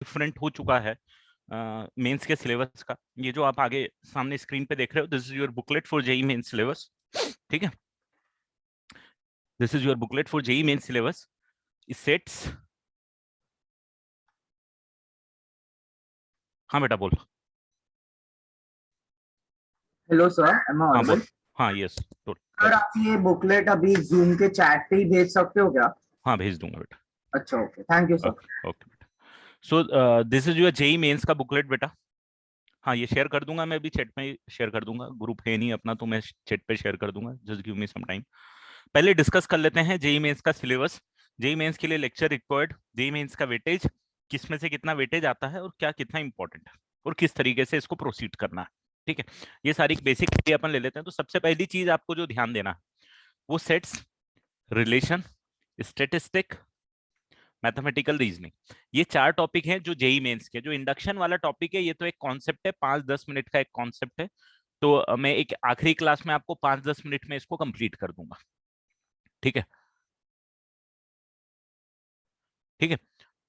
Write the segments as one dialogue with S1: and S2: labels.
S1: Different हो चुका है मेंस के सिलेबस का। ये जो आप आगे सामने स्क्रीन पे देख रहे हो, this is your booklet for JEE Mains syllabus. ठीक है, this is your booklet for JEE Mains syllabus. It sets, हाँ बेटा बोल।
S2: हेलो सर, एम आई
S1: हाँ बोल।
S2: ऑडिबल?
S1: हाँ यस, बोल।
S2: सर आप ये बुकलेट अभी जूम के चैट पे ही भेज सकते हो क्या?
S1: हाँ भेज दूंगा बेटा।
S2: अच्छा, okay, thank you sir.
S1: Okay okay बेटा। So this is your JEE Mains का बुकलेट बेटा। हाँ ये शेयर कर दूंगा मैं, अभी चैट में शेयर कर दूंगा, ग्रुप है नहीं अपना तो मैं चैट पे शेयर कर दूंगा, just give me some time. पहले डिस्कस कर लेते हैं जेई मेंस का सिलेबस। जेई मेंस के लिए लेक्चर रिक्वायर्ड, जेई मेंस का वेटेज, किस में से कितना वेटेज आता है और क्या कितना इंपॉर्टेंट है और किस तरीके से इसको प्रोसीड करना है। ठीक है, ये सारी बेसिक अपन ले लेते हैं। तो सबसे पहली चीज आपको जो ध्यान देना है वो sets, relation, statistic, mathematical reasoning. ये चार टॉपिक हैं जो जेई मेंस के। जो इंडक्शन वाला टॉपिक है ये तो एक कॉन्सेप्ट है, 5-10 मिनट का एक कॉन्सेप्ट है। तो मैं एक आखिरी क्लास में आपको 5-10 मिनट में इसको कंप्लीट कर दूंगा। ठीक है, ठीक है।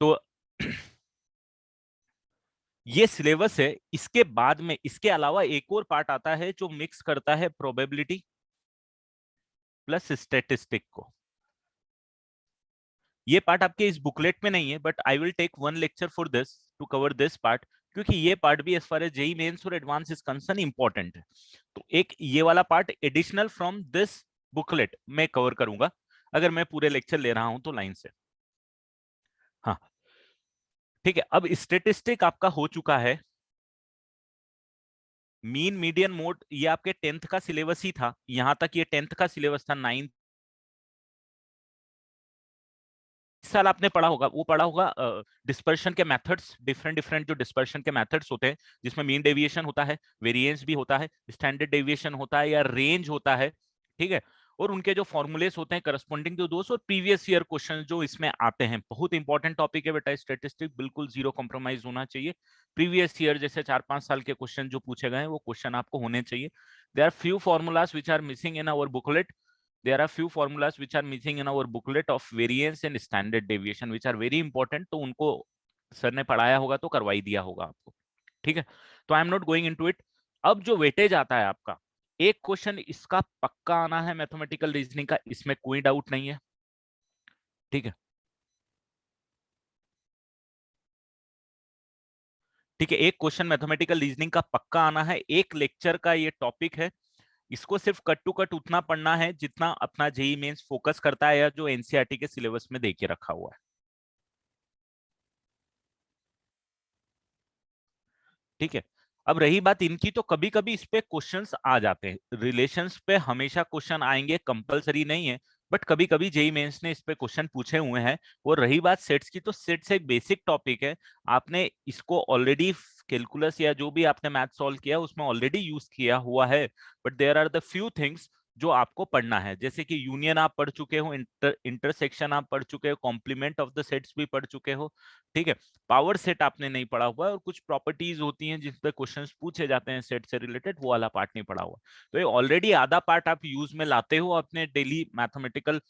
S1: तो ये सिलेबस है। इसके बाद में इसके अलावा एक और पार्ट आता है जो मिक्स करता है प्रोबेबिलिटी प्लस स्टैटिस्टिक को। ये पार्ट आपके इस बुकलेट में नहीं है, but I will take one lecture for this to cover this part, क्योंकि ये पार्ट भी as far as JEE Mains और एडवांस इज कंसर्न इंपॉर्टेंट है। तो एक ये वाला part additional from this booklet मैं कवर करूंगा, अगर मैं पूरे लेक्चर ले रहा हूं तो लाइन से। हाँ ठीक है, अब स्टेटिस्टिक आपका हो चुका है। मीन मीडियन मोड ये आपके 10th का सिलेबस ही था, यहां तक ये 10th का सिलेबस था। 9 साल आपने पढ़ा होगा, वो पढ़ा होगा डिस्पर्शन के मेथड्स, डिफरेंट डिफरेंट जो डिस्पर्शन के मेथड्स होते हैं, जिसमें मीन डेविएशन होता है, वेरिएंस भी होता है, स्टैंडर्ड डेविएशन होता है या रेंज होता है। ठीक है, और उनके जो फॉर्मूलेस होते हैं करस्पॉन्डिंग टू दोस, और प्रीवियस ईयर क्वेश्चन जो इसमें आते हैं। बहुत इंपॉर्टेंट टॉपिक है बेटा स्टैटिस्टिक, बिल्कुल जीरो कॉम्प्रोमाइज होना चाहिए। प्रीवियस ईयर जैसे 4-5 साल के क्वेश्चन जो पूछे गए हैं वो क्वेश्चन आपको होने चाहिए। There are few formulas which are missing in our booklet, there are few formulas which are missing in our booklet of variance and standard deviation which are very important। तो उनको सर ने पढ़ाया होगा तो करवाई दिया होगा आपको। ठीक है, तो आई am not going into it. अब जो वेटेज आता है आपका, एक क्वेश्चन इसका पक्का आना है मैथमेटिकल रीजनिंग का, इसमें कोई डाउट नहीं है। ठीक है, ठीक है, एक क्वेश्चन मैथमेटिकल रीजनिंग का पक्का आना है। एक लेक्चर का ये टॉपिक है, इसको सिर्फ कट टू कट उतना पढ़ना है जितना अपना जेई मेंस फोकस करता है या जो एनसीईआरटी के सिलेबस में देके रखा हुआ है। ठीक है, अब रही बात इनकी, तो कभी कभी इस पे क्वेश्चंस आ जाते हैं। रिलेशंस पे हमेशा क्वेश्चन आएंगे, कंपलसरी नहीं है, बट कभी कभी जेई मेंस ने इस पे क्वेश्चन पूछे हुए हैं। और रही बात सेट्स की, तो सेट्स एक बेसिक टॉपिक है, आपने इसको ऑलरेडी कैलकुलस या जो भी आपने मैथ सॉल्व किया उसमें ऑलरेडी यूज किया हुआ है। But there are the few things जो आपको पढ़ना है, जैसे कि यूनियन आप पढ़ चुके हो, इंटरसेक्शन आप पढ़ चुके हो, कॉम्प्लीमेंट ऑफ द सेट्स भी पढ़ चुके हो। ठीक है, पावर सेट आपने नहीं पढ़ा हुआ है, और कुछ प्रॉपर्टीज होती हैं जिस पे क्वेश्चंस पूछे जाते हैं सेट से रिलेटेड, वो वाला पार्ट नहीं पढ़ा हुआ। तो ये ऑलरेडी आधा पार्ट आप यूज में लाते हो अपने डेली मैथमेटिकल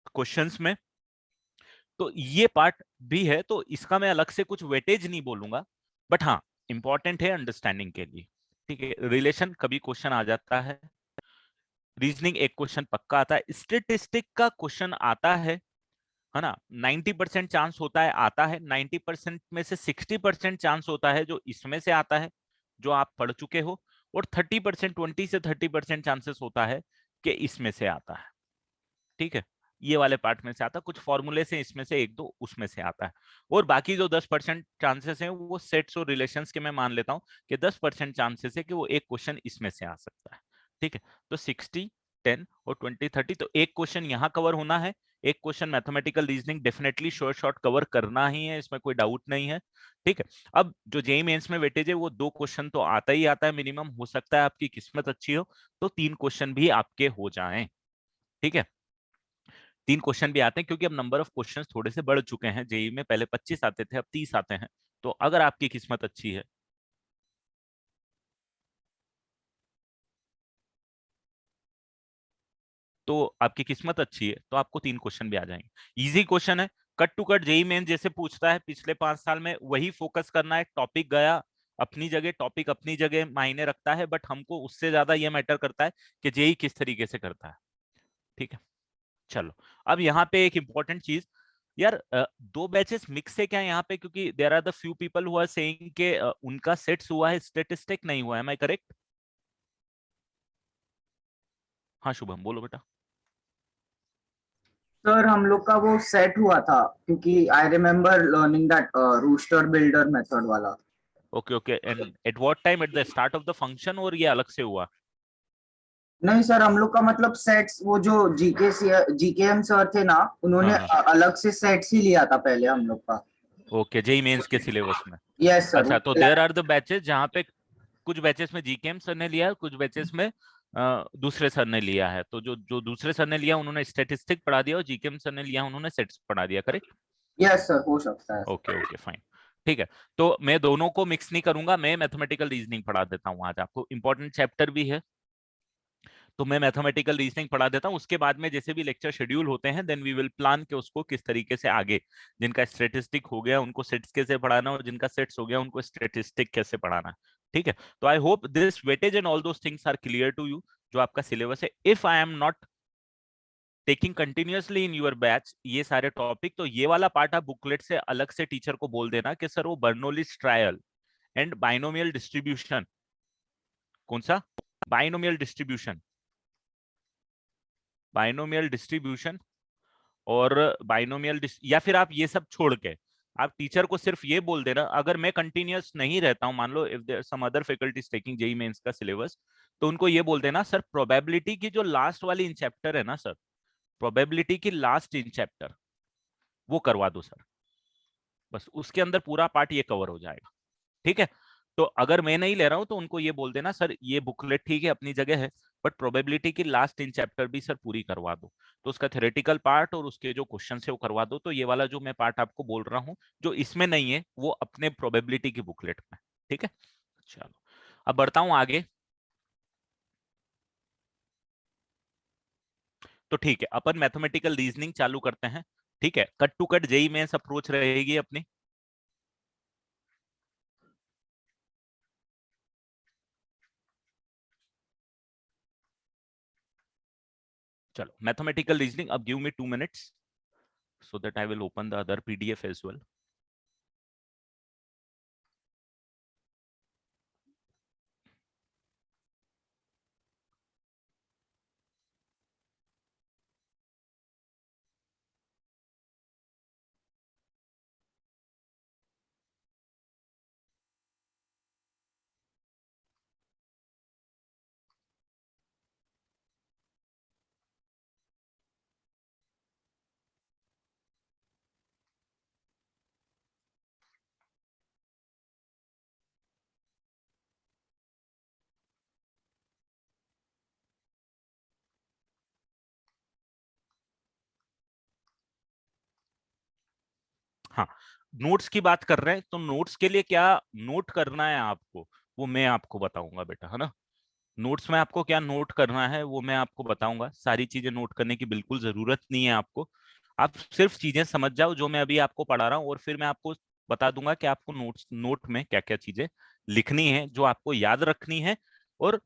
S1: क्वेश्चंस में। तो ये पार्ट भी है, तो इसका मैं अलग से कुछ वेटेज नहीं बोलूंगा, बट हाँ इंपॉर्टेंट है अंडरस्टैंडिंग के लिए। ठीक है, रिलेशन कभी क्वेश्चन आ जाता है, रीजनिंग एक क्वेश्चन पक्का आता है, स्टेटिस्टिक का क्वेश्चन आता है ना। 90% चांस होता है आता है, 90% में से 60% चांस होता है जो इसमें से आता है जो आप पढ़ चुके हो, और 30%, 20 से 30% चांसेस होता है कि इसमें से आता है। ठीक है, ये वाले पार्ट में से आता है, कुछ फॉर्मूले से इसमें से एक दो उसमें से आता है। और बाकी जो 10% चांसेस हैं वो सेट्स और रिलेशंस के मैं मान लेता हूँ कि 10% चांसेस है कि वो एक क्वेश्चन इसमें से आ सकता है। ठीक है, तो 60, 10 और 20, 30, तो एक क्वेश्चन यहाँ कवर होना है। एक question mathematical reasoning definitely short short cover करना ही है, इसमें कोई डाउट नहीं है। ठीक है, अब जो जेईई मेंस में वेटेज है वो 2 क्वेश्चन तो आता ही आता है मिनिमम, हो सकता है आपकी किस्मत अच्छी हो तो 3 क्वेश्चन भी आपके हो जाएं। ठीक है, 3 क्वेश्चन भी आते हैं, क्योंकि अब नंबर ऑफ क्वेश्चंस थोड़े से बढ़ चुके हैं जेईई में, पहले 25 आते थे अब 30 आते हैं। तो अगर आपकी किस्मत अच्छी है तो आपकी किस्मत अच्छी है तो आपको 3 क्वेश्चन भी आ जाएंगे। इजी क्वेश्चन है, cut to cut JEE Main जैसे पूछता है पिछले 5 साल में, वही फोकस करना है। टॉपिक गया अपनी जगह, टॉपिक अपनी जगह मायने रखता है, बट हमको उससे ज्यादा ये मैटर करता है कि जेई किस तरीके से करता है। ठीक है, चलो अब यहाँ पे एक इंपॉर्टेंट चीज यार, दो बैचेस मिक्स है क्या यहाँ पे? क्योंकि there are the few people who are saying के उनका सेट्स हुआ है, स्टैटिस्टिक नहीं हुआ है। Am I correct? हाँ शुभम बोलो बेटा।
S2: सर हम लोग का वो सेट हुआ था, क्योंकि I remember learning that rooster builder method वाला।
S1: Okay okay, and at what time? At the start of the function, और ये अलग से हुआ?
S2: नहीं सर, हम लोग का मतलब सेट्स, वो जो जीकेएम सर थे ना,
S1: हाँ
S2: उन्होंने
S1: हाँ,
S2: अलग से सेट्स ही लिया था पहले हम लोग का।
S1: ओके, जेई मेंस के सिलेबस में।
S2: Yes sir.
S1: अच्छा, तो देयर आर द बैचेस जहाँ पे कुछ बैचेस में जीकेएम सर ने लिया है, कुछ बैचेस में दूसरे सर ने लिया है। तो जो जो दूसरे सर ने लिया उन्होंने स्टैटिस्टिक पढ़ा दिया, और जीकेएम सर ने लिया उन्होंने सेट्स पढ़ा दिया। करेक्ट?
S2: यस सर, हो सकता है।
S1: ओके ओके फाइन, ठीक है। तो मैं दोनों को मिक्स नहीं करूंगा, मैं मैथमेटिकल रीजनिंग पढ़ा देता हूँ आज आपको। इंपॉर्टेंट चैप्टर भी है, तो मैं मैथमेटिकल रीजनिंग पढ़ा देता हूँ। उसके बाद में जैसे भी लेक्चर शेड्यूल होते हैं, देन वी विल प्लान के उसको किस तरीके से आगे, जिनका स्टैटिस्टिक हो गया उनको सेट्स कैसे पढ़ाना, और जिनका सेट्स हो गया उनको स्टैटिस्टिक कैसे पढ़ाना। ठीक है, तो I hope this weightage and all those things are clear to you. जो आपका सिलेबस है, if I am not taking continuously in your batch ये सारे टॉपिक, तो ये वाला पार्ट आप बुकलेट से अलग से टीचर को बोल देना कि सर वो Bernoulli's trial and binomial distribution, कौन सा? बाइनोमियल डिस्ट्रीब्यूशन, बाइनोमियल डिस्ट्रीब्यूशन और बाइनोमियल या फिर आप ये सब छोड़ के आप टीचर को सिर्फ ये बोल देना। अगर मैं कंटिन्यूअस नहीं रहता हूं, मान लो if there some other faculties taking JEE Mains का सिलेबस, तो उनको ये बोल देना सर प्रोबेबिलिटी की जो लास्ट वाली इन चैप्टर है ना सर, प्रोबेबिलिटी की लास्ट इन चैप्टर वो करवा दो सर। बस उसके अंदर पूरा पार्ट ये कवर हो जाएगा। ठीक है, तो अगर मैं नहीं ले रहा हूं तो उनको ये बोल देना सर ये बुकलेट ठीक है अपनी जगह है, बट प्रोबेबिलिटी की लास्ट इन चैप्टर भी सर पूरी करवा दो। तो उसका थ्योरेटिकल पार्ट और उसके जो क्वेश्चन है वो करवा दो। तो ये वाला जो मैं पार्ट आपको बोल रहा हूँ जो इसमें नहीं है, वो अपने प्रोबेबिलिटी की बुकलेट में। ठीक है, चलो अब बढ़ता हूं आगे। तो ठीक है, अपन मैथमेटिकल रीजनिंग चालू करते हैं। ठीक है, cut to cut JEE Mains approach रहेगी अपनी। चलो मैथमेटिकल रीजनिंग, अब give me 2 minutes so that I will open the other PDF as well. हाँ, नोट्स की बात कर रहे हैं, तो नोट्स के लिए क्या नोट करना है आपको वो मैं आपको बताऊंगा बेटा, है ना। नोट्स में आपको क्या नोट करना है वो मैं आपको बताऊंगा। सारी चीजें नोट करने की बिल्कुल जरूरत नहीं है आपको। आप सिर्फ चीजें समझ जाओ जो मैं अभी आपको पढ़ा रहा हूँ, और फिर मैं आपको बता दूंगा कि आपको नोट में क्या क्या चीजें लिखनी है, जो आपको याद रखनी है, और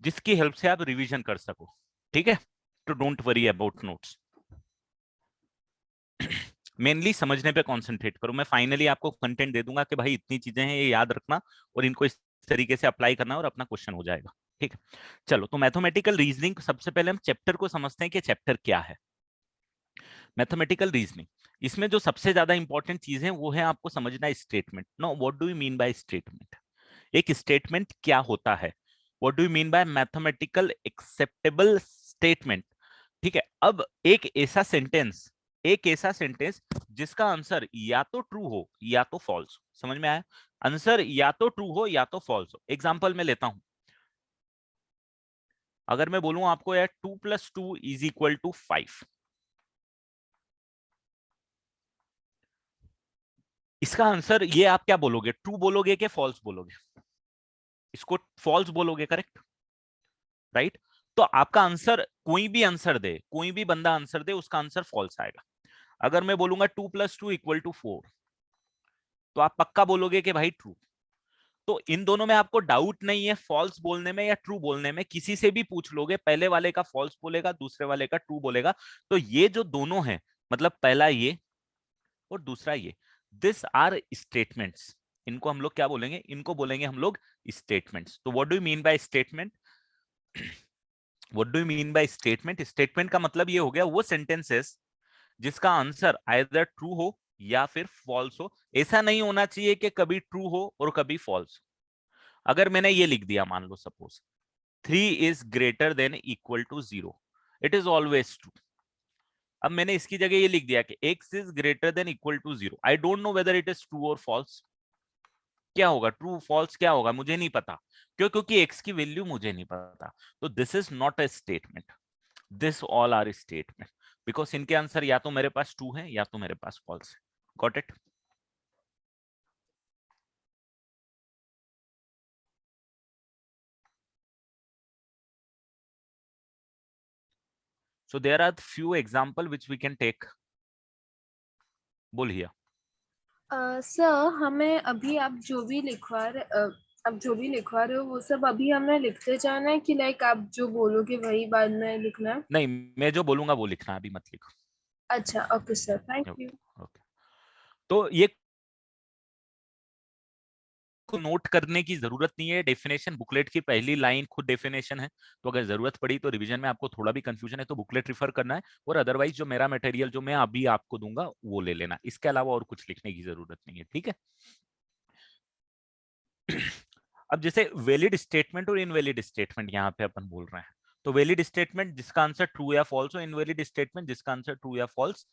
S1: जिसकी हेल्प से आप रिवीजन कर सको। ठीक है, तो don't worry about notes, mainly समझने पे कंसंट्रेट करो। मैं फाइनली आपको कंटेंट दे दूंगा कि भाई इतनी चीजें हैं ये याद रखना, और इनको इस तरीके से अप्लाई करना, और अपना क्वेश्चन हो जाएगा। ठीक है, चलो तो मैथमेटिकल रीजनिंग, सबसे पहले हम चैप्टर को समझते हैं कि चैप्टर क्या है। मैथमेटिकल रीजनिंग, इसमें जो सबसे ज्यादा इंपॉर्टेंट चीज है वो है आपको समझना statement. No, what do you mean by statement? एक स्टेटमेंट क्या होता है? What do you mean by mathematical acceptable statement? ठीक है, अब एक ऐसा सेंटेंस जिसका आंसर या तो ट्रू हो या तो फॉल्स हो। समझ में आया? आंसर या तो ट्रू हो या तो फॉल्स हो। एग्जांपल में लेता हूं, अगर मैं बोलूं आपको यार 2+2 = 5, इसका आंसर ये आप क्या बोलोगे? ट्रू बोलोगे कि फॉल्स बोलोगे? इसको फॉल्स बोलोगे, करेक्ट? राइट? तो आपका आंसर, कोई भी आंसर दे, कोई भी बंदा आंसर दे, उसका आंसर फॉल्स आएगा। अगर मैं बोलूंगा 2 + 2 = 4, तो आप पक्का बोलोगे कि भाई ट्रू। तो इन दोनों में आपको डाउट नहीं है फॉल्स बोलने में या ट्रू बोलने में, किसी से भी पूछ लोगे पहले वाले का फॉल्स बोलेगा, दूसरे वाले का ट्रू बोलेगा। तो ये जो दोनों हैं, मतलब पहला ये और दूसरा ये, दिस आर स्टेटमेंट्स। इनको हम लोग क्या बोलेंगे? इनको बोलेंगे हम लोग स्टेटमेंट्स। तो what do you mean by statement? What do you mean by statement? Statement का मतलब ये हो गया वो सेंटेंसेस जिसका आंसर आइदर ट्रू हो या फिर फॉल्स हो। ऐसा नहीं होना चाहिए कि कभी ट्रू हो और कभी फॉल्स। अगर मैंने ये लिख दिया, मान लो suppose 3 is greater than equal to 0, it is always true. अब मैंने इसकी जगह ये लिख दिया कि x is greater than equal to 0, I don't know whether it is true और फॉल्स। क्या होगा? ट्रू फॉल्स क्या होगा मुझे नहीं पता। क्यों? क्योंकि x की वैल्यू मुझे नहीं पता। तो this is not a statement, this all are statement, because इनके आंसर या तो मेरे पास ट्रू है या तो मेरे पास फॉल्स है। Got it? So there are few example which we can take. बोलिए।
S3: सर हमें अभी आप जो भी लिखवा रहे हो वो सब अभी हमें लिखते जाना है कि लाइक आप जो बोलोगे वही बाद में लिखना है?
S1: नहीं, मैं जो बोलूंगा वो लिखना, अभी मत लिखो।
S3: अच्छा, okay sir, thank you.
S1: Okay. तो ये को नोट करने की जरूरत नहीं है। डेफिनेशन बुकलेट की पहली लाइन खुद डेफिनेशन है। तो अगर जरूरत पड़ी तो रिवीजन में आपको थोड़ा भी कंफ्यूजन है तो बुकलेट रिफर करना है, और अदरवाइज जो मेरा मटेरियल जो मैं अभी आपको दूंगा वो ले लेना। इसके अलावा और कुछ लिखने की जरूरत नहीं है, ठीक है? अब जैसे वैलिड स्टेटमेंट और इनवैलिड स्टेटमेंट यहाँ पे अपन बोल रहे हैं। तो वैलिड स्टेटमेंट जिसका आंसर ट्रू या फॉल्स हो, इनवैलिड स्टेटमेंट जिसका आंसर ट्रू या फॉल्स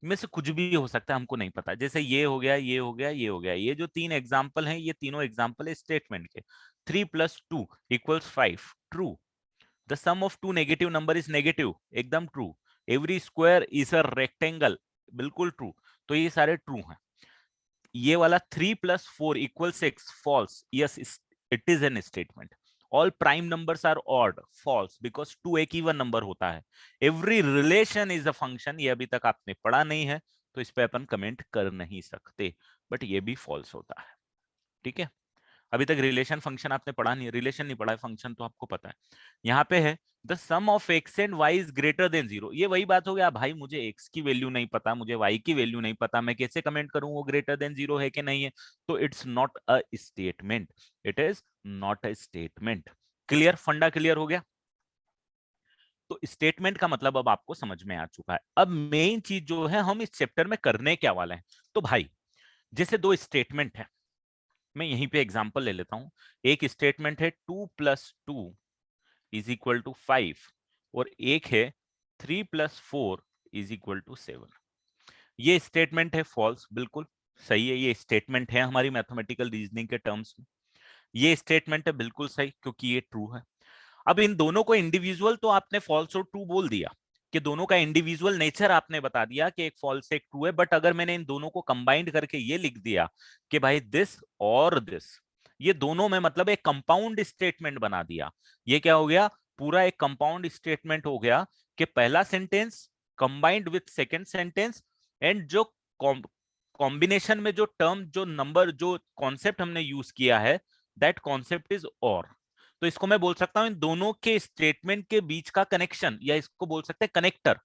S1: में से कुछ भी हो सकता है, हमको नहीं पता। जैसे ये हो गया, ये हो गया, ये हो गया। ये जो 3 एग्जाम्पल हैं, ये तीनों एग्जाम्पल है स्टेटमेंट के। 3 + 2 = 5, true. The sum of two negative number is negative, एकदम true. Every square is a rectangle, बिल्कुल ट्रू। तो ये सारे ट्रू हैं। ये वाला 3 + 4 = 6, false. Yes, it is an statement. All prime numbers are odd, false, because 2 एक इवन नंबर होता है। Every relation is a function, ये अभी तक आपने पढ़ा नहीं है तो इस पे अपन कमेंट कर नहीं सकते, बट ये भी फॉल्स होता है, ठीक है? अभी तक रिलेशन फंक्शन आपने पढ़ा नहीं, रिलेशन नहीं पढ़ा है, फंक्शन तो आपको पता है। यहाँ पे है the sum of x and y is greater than 0। ये वही बात हो गया, भाई मुझे एक्स की वैल्यू नहीं पता, मुझे वाई की वैल्यू नहीं पता, मैं कैसे कमेंट करूं वो ग्रेटर देन 0 है कि नहीं है? तो it's not a statement, it is not a statement. Clear? फंडा क्लियर हो गया? तो स्टेटमेंट का मतलब अब आपको समझ में आ चुका है। अब मेन चीज जो है, हम इस चैप्टर में करने क्या वाले हैं। तो भाई जैसे 2 स्टेटमेंट है, मैं यहीं पे एग्जांपल ले लेता हूं। एक स्टेटमेंट है 2 + 2 = 5, और एक है 3 + 4 = 7। ये स्टेटमेंट है फॉल्स, बिल्कुल सही है। ये स्टेटमेंट है हमारी मैथमेटिकल रीजनिंग के टर्म्स में। ये स्टेटमेंट है बिल्कुल सही, क्योंकि ये ट्रू है। अब इन दोनों को इंडिविजुअल तो आपने फॉल्स और ट्रू बोल दिया, कि दोनों का इंडिविजुअल नेचर आपने बता दिया कि एक फॉल्स एक ट्रू है। बट अगर मैंने इन दोनों को कंबाइंड करके ये लिख दिया कि भाई दिस और दिस, ये दोनों में मतलब एक कंपाउंड स्टेटमेंट बना दिया। ये क्या हो गया? पूरा एक कंपाउंड स्टेटमेंट हो गया कि पहला sentence combined with second sentence, and जो कॉम्बिनेशन में जो टर्म, जो नंबर, जो कॉन्सेप्ट हमने यूज किया है, दैट कॉन्सेप्ट इज और। तो इसको मैं बोल सकता हूं इन दोनों के स्टेटमेंट के बीच का कनेक्शन, या इसको बोल सकते हैं कनेक्टर,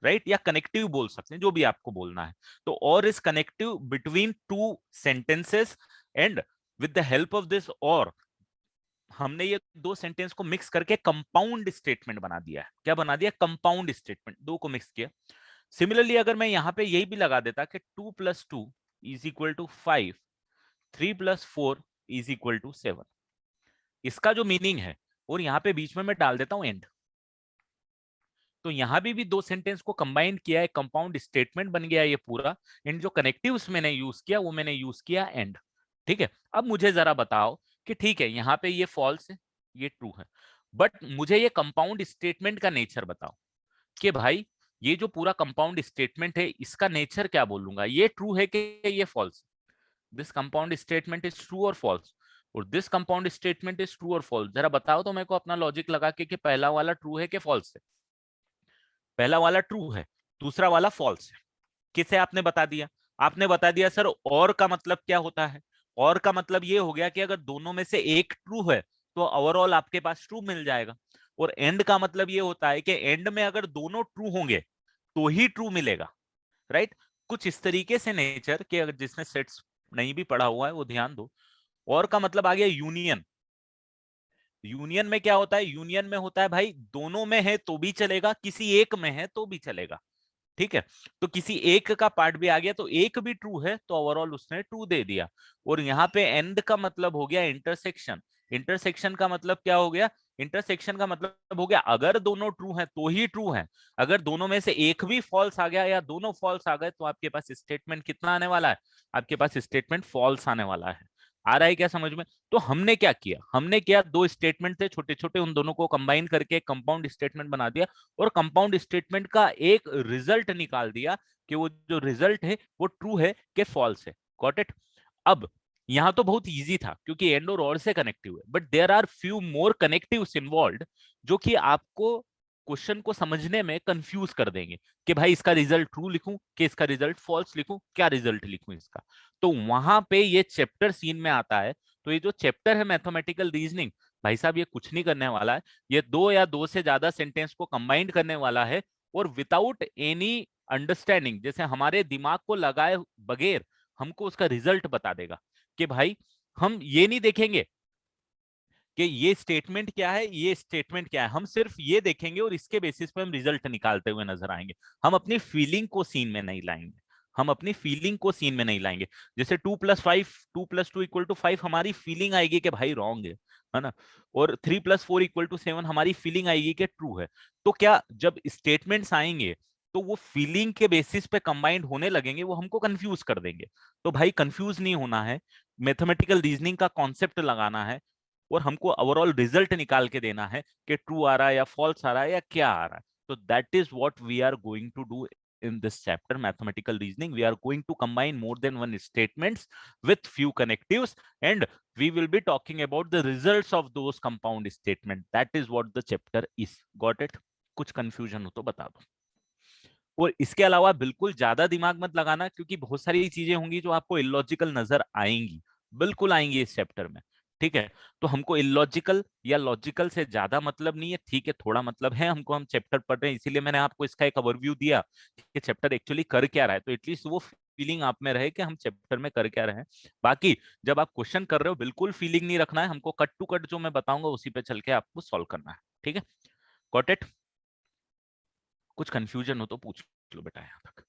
S1: राइट? या कनेक्टिव बोल सकते हैं, जो भी आपको बोलना है। तो और is connective between two sentences, and with the help of this और हमने ये 2 सेंटेंस को मिक्स करके कंपाउंड स्टेटमेंट बना दिया है। क्या बना दिया? कंपाउंड स्टेटमेंट, 2 को मिक्स किया। सिमिलरली अगर मैं यहां पे यही भी लगा देता कि 2 + 2 = 5, 3 + 4 = 7, इसका जो मीनिंग है, और यहाँ पे बीच में मैं डाल देता हूं एंड। तो यहां भी 2 सेंटेंस को कंबाइन किया है, कंपाउंड स्टेटमेंट बन गया ये पूरा। एंड जो कनेक्टिव्स मैंने यूज किया वो मैंने यूज किया एंड, ठीक है? अब मुझे जरा बताओ कि ठीक है यहाँ पे ये फॉल्स है, ये ट्रू है, बट मुझे ये कंपाउंड स्टेटमेंट का नेचर बताओ कि भाई ये जो पूरा कंपाउंड स्टेटमेंट है इसका नेचर क्या बोलूंगा? ये ट्रू है कि ये false? This compound statement is true और फॉल्स, और this compound statement is true और फॉल्स। जरा बताओ तो मेरे को अपना लॉजिक लगा के कि पहला वाला ट्रू है कि फॉल्स है? पहला वाला ट्रू है, दूसरा वाला फॉल्स है। किसे आपने बता दिया? आपने बता दिया सर और का मतलब क्या होता है। और का मतलब ये हो गया कि अगर दोनों में से एक ट्रू है तो ओवरऑल आपके पास ट्रू मिल जाएगा। और एंड का मतलब ये होता है कि एंड में अगर दोनों ट्रू होंगे तो ही ट्रू मिलेगा, राइट। कुछ इस तरीके से नेचर के, अगर जिसने सेट्स नहीं भी पढ़ा हुआ है वो ध्यान दो। और का मतलब आ गया यूनियन। यूनियन में क्या होता है? यूनियन में होता है भाई दोनों में है तो भी चलेगा, किसी एक में है तो भी चलेगा, ठीक है। तो किसी एक का पार्ट भी आ गया तो एक भी ट्रू है तो ओवरऑल उसने ट्रू दे दिया। और यहाँ पे एंड का मतलब हो गया इंटरसेक्शन। इंटरसेक्शन का मतलब क्या हो गया? इंटरसेक्शन का मतलब हो गया अगर दोनों ट्रू हैं तो ही ट्रू है। अगर दोनों में से एक भी फॉल्स आ गया या दोनों फॉल्स आ गए तो आपके पास स्टेटमेंट कितना आने वाला है? आपके पास स्टेटमेंट फॉल्स आने वाला है। आ रहा है क्या समझ में? तो हमने क्या किया? हमने क्या, दो स्टेटमेंट थे छोटे छोटे, उन दोनों को कंबाइन करके एक कंपाउंड स्टेटमेंट बना दिया और कंपाउंड स्टेटमेंट का एक रिजल्ट निकाल दिया कि वो जो रिजल्ट है वो ट्रू है कि फॉल्स है। Got it? अब यहां तो बहुत इजी था क्योंकि एंड और से कनेक्टिव है, but there are few more connectives involved जो कि आपको क्वेश्चन को समझने में कंफ्यूज कर देंगे कि भाई इसका रिजल्ट ट्रू लिखूं कि इसका रिजल्ट फॉल्स लिखूं, क्या रिजल्ट लिखूं इसका। तो वहां पे ये चैप्टर सीन में आता है। तो ये जो चैप्टर है मैथमेटिकल रीजनिंग, भाई साहब ये कुछ नहीं करने वाला है, ये दो या दो से ज्यादा सेंटेंस को कंबाइन करने वाला है और विदाउट एनी अंडरस्टैंडिंग, जैसे हमारे दिमाग को लगाए बगैर हमको उसका रिजल्ट बता देगा कि भाई हम ये नहीं देखेंगे कि ये स्टेटमेंट क्या है, ये स्टेटमेंट क्या है, हम सिर्फ ये देखेंगे और इसके बेसिस पे हम रिजल्ट निकालते हुए नजर आएंगे। हम अपनी फीलिंग को सीन में नहीं लाएंगे, हम अपनी फीलिंग को सीन में नहीं लाएंगे। जैसे 2+5, 2+2=5 हमारी फीलिंग आएगी कि भाई रॉन्ग है ना। और 3+4=7 हमारी फीलिंग आएगी कि ट्रू है। तो क्या जब स्टेटमेंट्स आएंगे तो वो फीलिंग के बेसिस पे कंबाइंड होने लगेंगे, वो हमको कंफ्यूज कर देंगे। तो भाई कंफ्यूज नहीं होना है, मैथमेटिकल रीजनिंग का कॉन्सेप्ट लगाना है और हमको ओवरऑल रिजल्ट निकाल के देना है कि ट्रू आ रहा है या फॉल्स आ रहा है या क्या आ रहा है। तो that is what we are going to do in this chapter mathematical reasoning. We are going to combine more than one statements with few connectives, and we will be talking about the results of those compound statement. That is what the chapter is. Got it? कुछ confusion हो तो बता दो। और इसके अलावा बिल्कुल ज्यादा दिमाग मत लगाना क्योंकि बहुत सारी चीजें होंगी जो आपको इलॉजिकल नजर आएंगी, बिल्कुल आएंगी इस चैप्टर में, ठीक है। तो हमको इलॉजिकल या लॉजिकल से ज्यादा मतलब नहीं है, ठीक है, थोड़ा मतलब है हमको, हम चैप्टर पढ़ रहे हैं इसीलिए मैंने आपको इसका एक ओवरव्यू दिया कि चैप्टर एक्चुअली कर क्या रहा है, तो एटलीस्ट वो फीलिंग आप में रहे कि हम चैप्टर में कर क्या रहे हैं। बाकी जब आप क्वेश्चन कर रहे हो बिल्कुल फीलिंग नहीं रखना है, हमको कट टू कट जो मैं बताऊंगा उसी पे चल के आपको सॉल्व करना है, ठीक है। Got it? कुछ कंफ्यूजन हो तो पूछ लो बेटा यहां तक।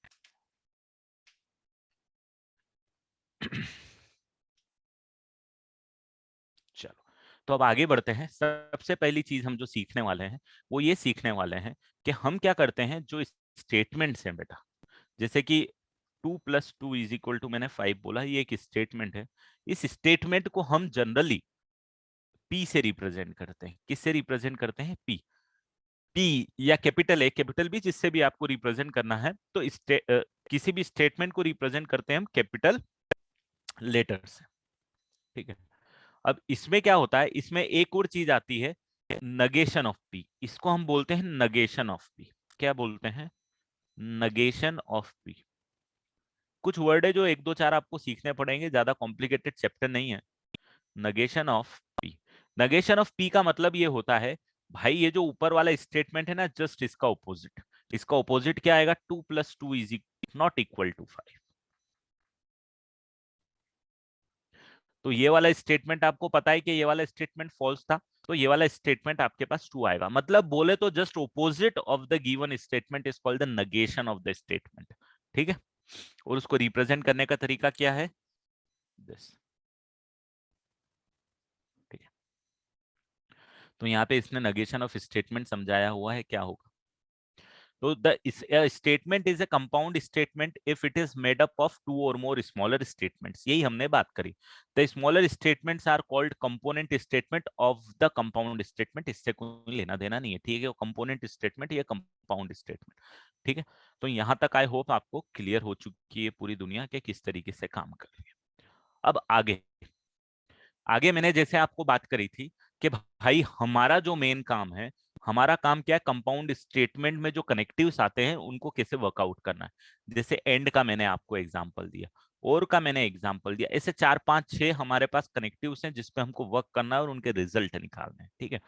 S1: चलो, तो अब आगे बढ़ते हैं। सबसे पहली चीज हम जो सीखने वाले हैं वो ये सीखने वाले हैं कि हम क्या करते हैं, जो स्टेटमेंट्स हैं बेटा, जैसे कि 2+2 = मैंने 5 बोला, ये एक स्टेटमेंट है। इस स्टेटमेंट को हम जनरली पी से रिप्रेजेंट करते हैं। किससे रिप्रेजेंट करते हैं? पी। पी या कैपिटल ए, कैपिटल बी, जिससे भी आपको रिप्रेजेंट करना है। तो किसी भी स्टेटमेंट को रिप्रेजेंट करते हैं हम कैपिटल लेटर से, ठीक है। अब इसमें क्या होता है, इसमें एक और चीज आती है, नगेशन ऑफ पी। इसको हम बोलते हैं नगेशन ऑफ पी। क्या बोलते हैं? Negation of P. कुछ वर्ड है जो एक दो चार आपको सीखने पड़ेंगे, ज्यादा कॉम्प्लिकेटेड चैप्टर नहीं है। Negation of P. Negation of P का मतलब ये होता है, भाई ये जो ऊपर वाला स्टेटमेंट है ना, जस्ट इसका ऑपोजिट। इसका ऑपोजिट क्या आएगा? 2+2 इज नॉट इक्वल टू 5। तो ये वाला स्टेटमेंट आपको पता है कि ये वाला स्टेटमेंट फॉल्स था, तो ये वाला स्टेटमेंट आपके पास ट्रू आएगा। मतलब बोले तो just opposite of the given statement is called the negation of the statement, ठीक है। और उसको रिप्रेजेंट करने का तरीका क्या है? दिस, ठीक है। तो यहाँ पे इसने नेगेशन ऑफ स्टेटमेंट समझाया हुआ है, क्या होगा। So the statement is a compound statement if it is made up of two or more smaller statements. यही हमने बात करी। The smaller statements are called component statement of the compound statement. इससे कोई लेना देना नहीं है, ठीक है। वो component statement, ये compound statement, ठीक है। तो यहाँ तक आई होप आपको क्लियर हो चुकी है पूरी दुनिया के किस तरीके से काम कर रही है। अब आगे आगे मैंने जैसे आपको बात करी थी कि भाई हमारा जो मेन काम है हमारा काम क्या है, कंपाउंड स्टेटमेंट में जो कनेक्टिव्स आते हैं उनको कैसे वर्कआउट करना है। जैसे एंड का मैंने आपको एग्जांपल दिया, और का मैंने एग्जांपल दिया, ऐसे 4 5 6 हमारे पास कनेक्टिव्स हैं जिसपे हमको वर्क करना है और उनके रिजल्ट निकालने हैं। ठीक है,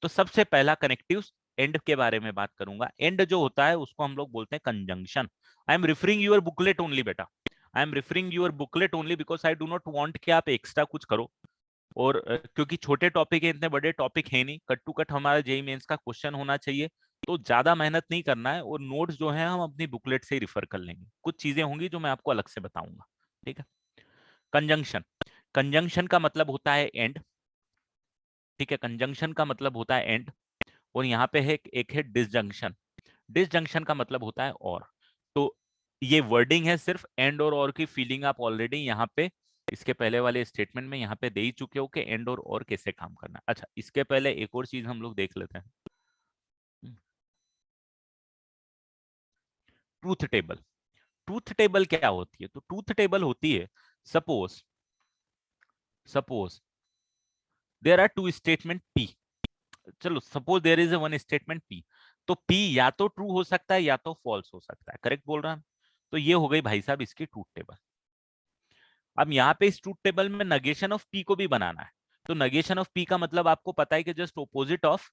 S1: तो सबसे पहला कनेक्टिव्स एंड के बारे में बात करूंगा। एंड जो होता है उसको हम लोग बोलते हैं conjunction. I am referring your booklet only बेटा, I am referring your booklet only because I do not want कि आप एक्स्ट्रा कुछ करो। और क्योंकि छोटे टॉपिक है, इतने बड़े टॉपिक है नहीं, कट टू कट हमारा जेईई मेंस का क्वेश्चन होना चाहिए, तो ज्यादा मेहनत नहीं करना है। और नोट्स जो है हम अपनी बुकलेट से ही रिफर कर लेंगे, कुछ चीजें होंगी जो मैं आपको अलग से बताऊंगा। ठीक है, कंजंक्शन, कंजंक्शन का मतलब होता है एंड। ठीक है, कंजंक्शन का मतलब होता है एंड। और यहाँ पे है एक है डिसजंक्शन, डिसजंक्शन का मतलब होता है और। तो ये वर्डिंग है, सिर्फ एंड और की फीलिंग आप ऑलरेडी यहाँ पे इसके पहले वाले स्टेटमेंट में यहाँ पे दे ही चुके हो कि एंड और कैसे काम करना है। अच्छा, इसके पहले एक और चीज हम लोग देख लेते हैं, ट्रूथ टेबल। ट्रूथ टेबल क्या होती है? तो ट्रूथ टेबल होती है, suppose suppose there are two statement P. चलो suppose there is a one statement P, तो पी या तो ट्रू हो सकता है या तो फॉल्स हो सकता है। करेक्ट बोल रहा हूं? तो ये हो गई भाई साहब इसकी ट्रूथ टेबल। अब यहाँ पे इस ट्रूथ टेबल में नगेशन ऑफ पी को भी बनाना है। तो नगेशन ऑफ पी का मतलब आपको पता है कि जस्ट ऑपोजिट ऑफ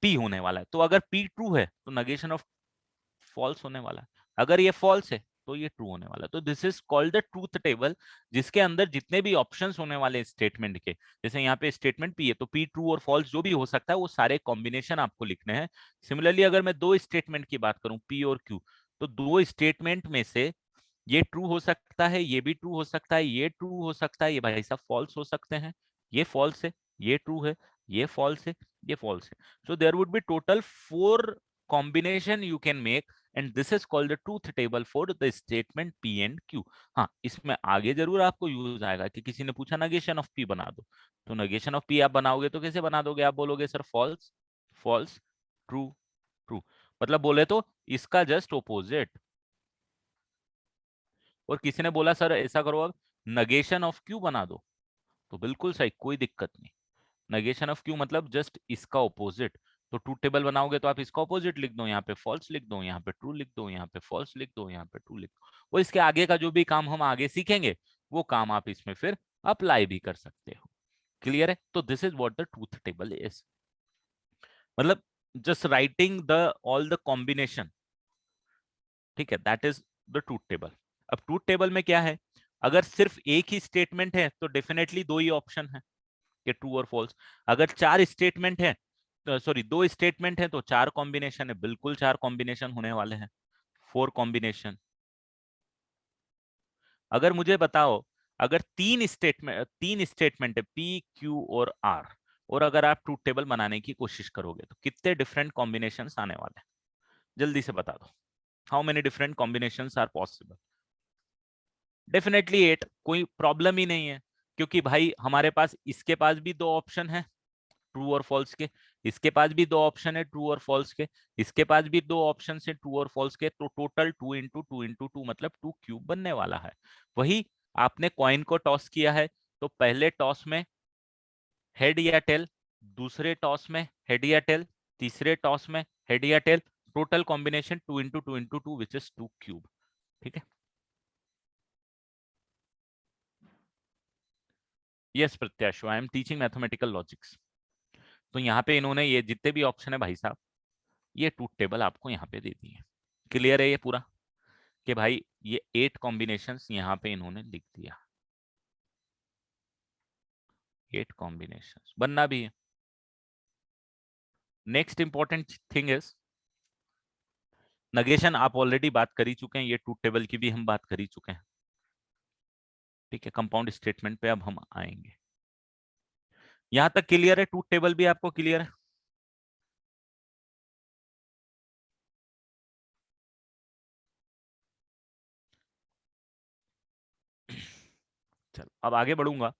S1: पी होने वाला है। तो अगर पी ट्रू है तो नगेशन ऑफ फॉल्स होने वाला है, अगर ये फॉल्स है तो ये ट्रू होने वाला है। तो this is called the truth table, जिसके अंदर जितने भी ऑप्शंस होने वाले स्टेटमेंट के, जैसे यहाँ पे स्टेटमेंट पी है तो पी ट्रू और फॉल्स जो भी हो सकता है वो सारे कॉम्बिनेशन आपको लिखने हैं। सिमिलरली अगर मैं दो स्टेटमेंट की बात करूं पी और क्यू, तो दो स्टेटमेंट में से ये ट्रू हो सकता है, ये भी ट्रू हो सकता है, ये ट्रू हो सकता है, ये भाई साहब फॉल्स हो सकते हैं, ये फॉल्स है, ये ट्रू है, ये फॉल्स है, ये फॉल्स है। So there would be total 4 combination you can make and this is called the truth table for the statement P and Q। हाँ, इसमें आगे जरूर आपको यूज आएगा कि किसी ने पूछा negation of P बना दो, तो negation of P आप बनाओगे तो कैसे बना दोगे? आप बोलोगे sir false false true true, मतलब बोले तो इसका जस्ट ऑपोजिट। और किसी ने बोला सर ऐसा करो अब negation of Q बना दो, तो बिल्कुल सही, कोई दिक्कत नहीं। नेगेशन ऑफ क्यू मतलब जस्ट इसका ऑपोजिट। तो ट्रूथ टेबल बनाओगे तो आप इसका ऑपोजिट लिख दो, यहाँ पे फॉल्स लिख दो, यहाँ पे ट्रू लिख दो, यहाँ पे फॉल्स लिख दो, यहाँ पे ट्रू लिख दो। वो इसके आगे का जो भी काम हम आगे सीखेंगे वो काम आप इसमें फिर अप्लाई भी कर सकते हो। क्लियर है? तो this is what the truth table is, मतलब just writing the all the combination. ठीक है, that is the truth table. अब ट्रूथ टेबल में क्या है, अगर सिर्फ एक ही स्टेटमेंट है तो डेफिनेटली दो ही ऑप्शन है कि ट्रू और फॉल्स। अगर 4 स्टेटमेंट है, सॉरी 2 स्टेटमेंट है तो 4 कॉम्बिनेशन है, बिल्कुल 4 कॉम्बिनेशन होने वाले हैं, 4 कॉम्बिनेशन। अगर मुझे बताओ, अगर 3 स्टेटमेंट है पी क्यू और आर, और अगर आप ट्रूथ टेबल बनाने की कोशिश करोगे तो कितने डिफरेंट कॉम्बिनेशन आने वाले हैं? जल्दी से बता दो, how many different combination are possible? Definitely 8, कोई प्रॉब्लम ही नहीं है, क्योंकि भाई हमारे पास इसके पास भी 2 ऑप्शन है ट्रू और फॉल्स के, इसके पास भी 2 ऑप्शन है ट्रू और फॉल्स के, इसके पास भी 2 ऑप्शन है ट्रू और फॉल्स के, तो टोटल 2 into 2 मतलब 2 क्यूब बनने वाला है। वही आपने कॉइन को टॉस किया है, तो पहले टॉस में हेड या टेल, दूसरे टॉस में हेड या टेल, तीसरे टॉस में हेड या tail, total combination 2 into 2 which is 2 cube. ठीक है, yes Pratyashu, I am teaching mathematical logics. तो यहाँ पे इन्होंने ये जितने भी ऑप्शन है भाई साहब, ये ट्रूथ टेबल आपको यहाँ पे दे दी है। क्लियर है ये पूरा कि भाई ये 8 कॉम्बिनेशंस यहाँ पे इन्होंने लिख दिया, 8 कॉम्बिनेशंस बनना भी है। Next important thing is negation, आप ऑलरेडी बात कर ही चुके हैं, ये ट्रूथ टेबल की भी हम बात कर ही चुके हैं। ठीक है, कंपाउंड स्टेटमेंट पे अब हम आएंगे। यहां तक क्लियर है? ट्रूथ टेबल भी आपको क्लियर है? चलो अब आगे बढ़ूंगा।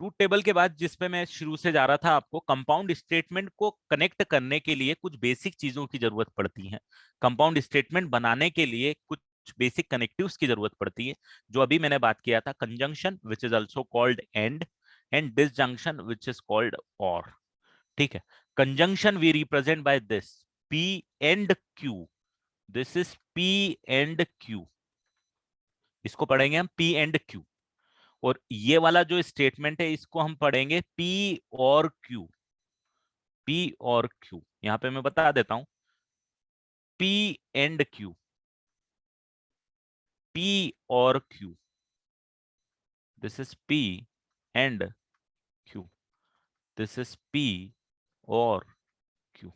S1: ट्रूथ टेबल के बाद जिस पे मैं शुरू से जा रहा था, आपको कंपाउंड स्टेटमेंट को कनेक्ट करने के लिए कुछ बेसिक चीजों की जरूरत पड़ती है। कंपाउंड स्टेटमेंट बनाने के लिए कुछ बेसिक कनेक्टिव्स की जरूरत पड़ती है, जो अभी मैंने बात किया था, conjunction which is also called and disjunction which is called or. ठीक है। Conjunction we represent by this P and Q, this is P and Q, इसको पढ़ेंगे हम P एंड Q। और ये वाला जो स्टेटमेंट है इसको हम पढ़ेंगे P और Q, P और Q। यहां पे मैं बता देता हूं P एंड Q, P और Q, this is P and Q, this is P और Q।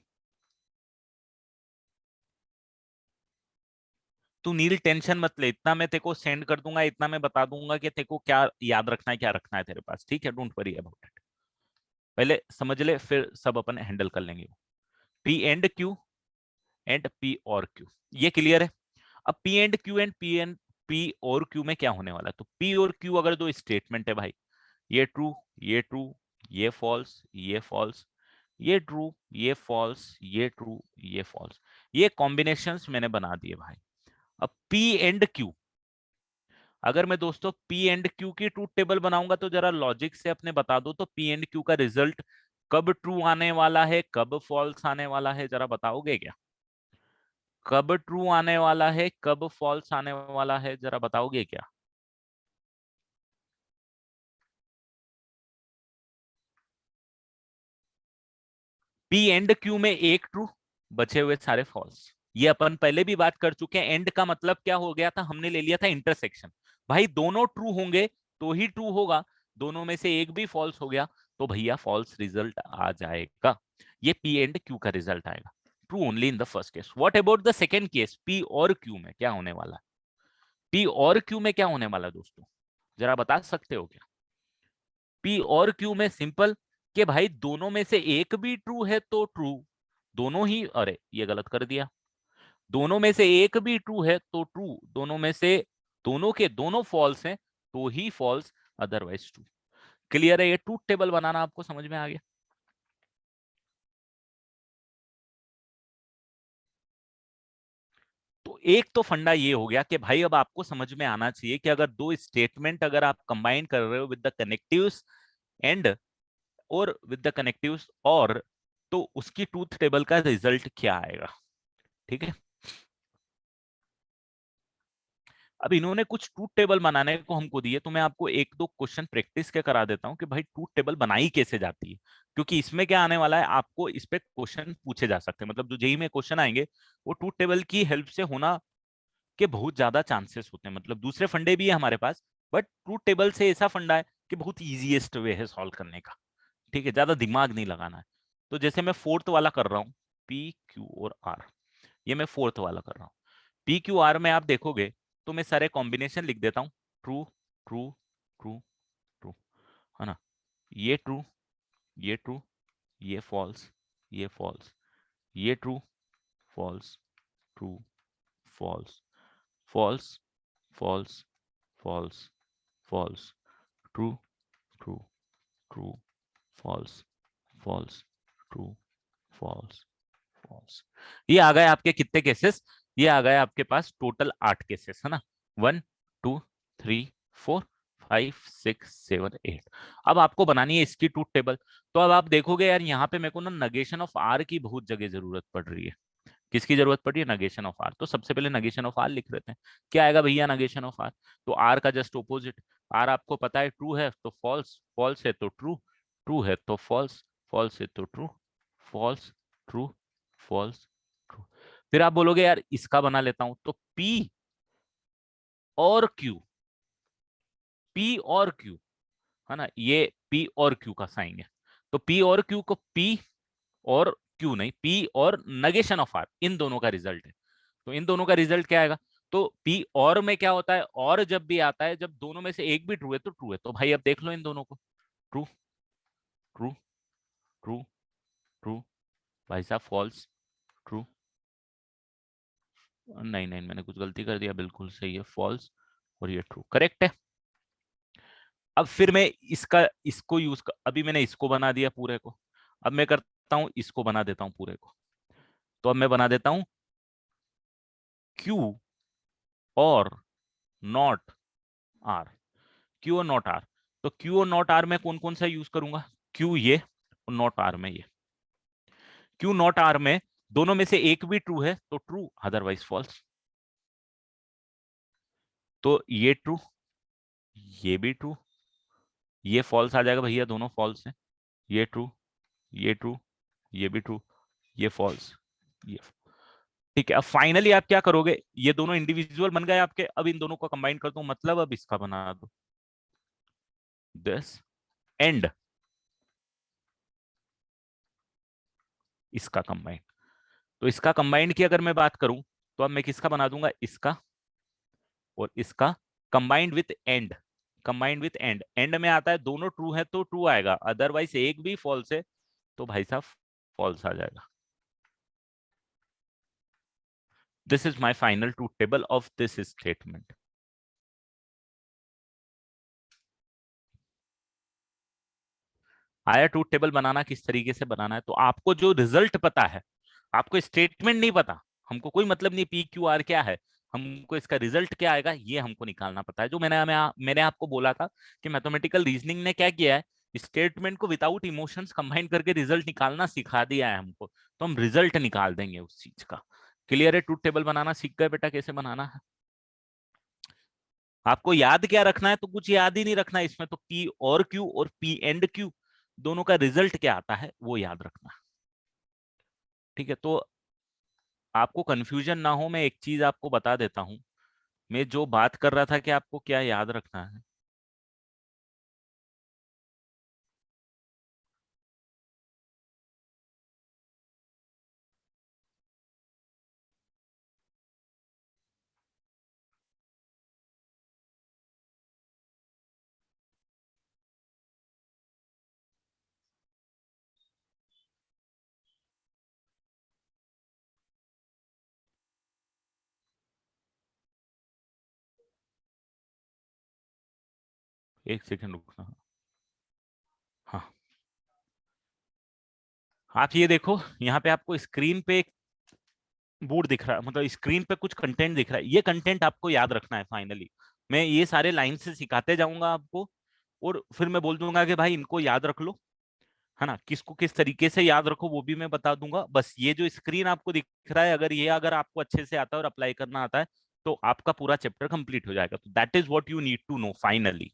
S1: तू नील टेंशन मत ले, इतना मैं तेरे को सेंड कर दूंगा, इतना मैं बता दूंगा कि तेरे को क्या याद रखना है, क्या रखना है तेरे पास, ठीक है। डोंट वरी अबाउट इट, पहले समझ ले फिर सब अपन हैंडल कर लेंगे। P and Q and P और Q, ये क्लियर है। अब P and Q and P और Q में क्या होने वाला है, तो P और Q अगर दो स्टेटमेंट है भाई, ये ट्रू, ये ट्रू, ये फॉल्स, ये फॉल्स, ये ट्रू, ये फॉल्स, ये ट्रू, ये फॉल्स, ये कॉम्बिनेशंस मैंने बना दिए भाई। अब P एंड Q, अगर मैं दोस्तों P एंड Q की ट्रूथ टेबल बनाऊंगा तो जरा लॉजिक से अपने बता दो, तो P एंड Q का रिजल्ट कब ट्रू आने वाला है, कब फॉल्स आने वाला है, जरा बताओगे क्या? कब ट्रू आने वाला है, कब फॉल्स आने वाला है, जरा बताओगे क्या? P एंड Q में एक ट्रू, बचे हुए सारे फॉल्स। ये अपन पहले भी बात कर चुके हैं। एंड का मतलब क्या हो गया था, हमने ले लिया था इंटरसेक्शन। भाई दोनों ट्रू होंगे तो ही ट्रू होगा, दोनों में से एक भी फॉल्स हो गया तो भैया फॉल्स रिजल्ट आ जाएगा। ये P एंड Q का रिजल्ट आएगा, true only in the first case. What about the second case, P और Q में क्या होने वाला है? P और Q में क्या होने वाला है दोस्तों, जरा बता सकते हो क्या? P और Q में सिंपल, कि भाई दोनों में से एक भी ट्रू है तो ट्रू, दोनों ही, अरे ये गलत कर दिया, दोनों में से एक भी ट्रू है तो ट्रू, दोनों में से दोनों के दोनों फॉल्स हैं तो ही फॉल्स, अदरवाइज ट्रू। क्लियर है? ये ट्रूथ टेबल बनाना आपको समझ में आ गया? तो एक तो फंडा ये हो गया कि भाई अब आपको समझ में आना चाहिए कि अगर दो स्टेटमेंट अगर आप कंबाइन कर रहे हो विद द कनेक्टिव्स एंड और विद द कनेक्टिव्स और, तो उसकी ट्रूथ टेबल का रिजल्ट क्या आएगा, ठीक है। अब इन्होंने कुछ ट्रूथ टेबल बनाने को हमको दिए, तो मैं आपको एक दो क्वेश्चन प्रैक्टिस के करा देता हूं कि भाई ट्रूथ टेबल बनाई कैसे जाती है, क्योंकि इसमें क्या आने वाला है, आपको इस पे क्वेश्चन पूछे जा सकते हैं, मतलब जो जेईई में क्वेश्चन आएंगे वो ट्रूथ टेबल की हेल्प से होना के बहुत ज्यादा चांसेस होते हैं। मतलब दूसरे फंडे भी है हमारे पास, बट ट्रूथ टेबल से ऐसा फंडा है कि बहुत इजीएस्ट वे है सॉल्व करने का, ठीक है, ज्यादा दिमाग नहीं लगाना है। तो जैसे मैं फोर्थ वाला कर रहा हूँ, पी क्यू और आर, ये मैं फोर्थ वाला कर रहा हूँ। पी क्यू आर में आप देखोगे तो मैं सारे कॉम्बिनेशन लिख देता हूँ, ट्रू ट्रू ट्रू ट्रू, है ना, ये ट्रू, ये ट्रू, ये फॉल्स, ये फॉल्स, ये true, false, true, false, false, false, false, false, true, true, true, false, false, true, false, false. ये आ गए आपके कितने केसेस, ये आ गए आपके पास टोटल 8 केसेस, है ना, 1 2 3 4 5 6 7 8। अब आपको बनानी है इसकी ट्रूथ टेबल। तो अब आप देखोगे यार यहाँ पे मेरे को ना नगेशन ऑफ आर की बहुत जगह जरूरत पड़ रही है। किसकी जरूरत पड़ी है? Negation of R. तो सबसे पहले नगेशन ऑफ आर लिख लेते हैं। क्या आएगा भैया नगेशन ऑफ आर? तो आर का जस्ट ऑपोजिट, आर आपको पता है ट्रू है तो फॉल्स, फॉल्स है तो ट्रू, ट्रू है तो फॉल्स, फॉल्स है तो true, false, true, false, true. फिर आप बोलोगे यार इसका बना लेता हूं, तो पी और क्यू, पी और क्यू, है ना, ये पी और क्यू का साइन है। तो पी और क्यू को पी और क्यू नहीं, पी और नगेशन ऑफ आर, इन दोनों का रिजल्ट है। तो इन दोनों का रिजल्ट क्या आएगा? तो पी और में क्या होता है, और जब भी आता है जब दोनों में से एक भी ट्रू है तो ट्रू है। तो भाई अब देख लो इन दोनों को, ट्रू ट्रू ट्रू ट्रू, भाई साहब फॉल्स, ट्रू, नहीं नहीं मैंने कुछ गलती कर दिया, बिल्कुल सही है, फॉल्स, और ये ट्रू, करेक्ट है। अब फिर मैं इसका इसको यूज कर, अभी मैंने इसको बना दिया पूरे को, अब मैं करता हूं इसको बना देता हूं पूरे को। तो अब मैं बना देता हूं क्यू और नॉट आर, क्यू और नॉट आर। तो क्यू और नॉट आर में कौन कौन सा यूज करूंगा? क्यू ये और नॉट आर में ये। क्यू नॉट आर में दोनों में से एक भी ट्रू है तो ट्रू, अदरवाइज फॉल्स। तो ये ट्रू, ये भी ट्रू, ये फॉल्स आ जाएगा भैया, दोनों फॉल्स हैं। ये ट्रू, ये ट्रू, ये भी ट्रू, ये फॉल्स, ये। ठीक है, अब फाइनली आप क्या करोगे, ये दोनों इंडिविजुअल बन गए आपके, अब इन दोनों को कंबाइन कर दो, मतलब अब इसका बना दो दिस एंड इसका कंबाइन। तो इसका कंबाइंड की अगर मैं बात करूं तो अब मैं किसका बना दूंगा, इसका और इसका combined with and. Combined with and, and में आता है दोनों ट्रू है तो ट्रू आएगा, अदरवाइज एक भी फॉल्स है तो भाई साहब फॉल्स आ जाएगा। This is my final truth table of this statement. आया ट्रूथ टेबल बनाना किस तरीके से बनाना है। तो आपको जो रिजल्ट पता है, आपको स्टेटमेंट नहीं पता, हमको कोई मतलब नहीं पी क्यू आर क्या है, हमको इसका रिजल्ट क्या आएगा ये हमको निकालना पता है। जो मैंने आपको बोला था कि मैथमेटिकल रीजनिंग ने क्या किया है, स्टेटमेंट को विदाउट इमोशंस कंबाइन करके रिजल्ट निकालना सिखा दिया है हमको, तो हम रिजल्ट निकाल देंगे उस चीज का। क्लियर है, ट्रूथ टेबल बनाना सीख गए बेटा कैसे बनाना है। आपको याद क्या रखना है, तो कुछ याद ही नहीं रखना है इसमें, तो पी और क्यू और पी एंड क्यू दोनों का रिजल्ट क्या आता है वो याद रखना। ठीक है, तो आपको कंफ्यूजन ना हो, मैं एक चीज आपको बता देता हूं, मैं जो बात कर रहा था कि आपको क्या याद रखना है। एक सेकंड रुकना। हाँ, आप ये देखो, यहाँ पे आपको स्क्रीन पे एक बोर्ड दिख रहा है, मतलब स्क्रीन पे कुछ कंटेंट दिख रहा है, ये कंटेंट आपको याद रखना है फाइनली। मैं ये सारे लाइन से सिखाते जाऊंगा आपको, और फिर मैं बोल दूंगा कि भाई इनको याद रख लो, है ना, किसको किस तरीके से याद रखो वो भी मैं बता दूंगा। बस ये जो स्क्रीन आपको दिख रहा है, अगर आपको अच्छे से आता है और अप्लाई करना आता है तो आपका पूरा चैप्टर कंप्लीट हो जाएगा। तो that is what you need to know finally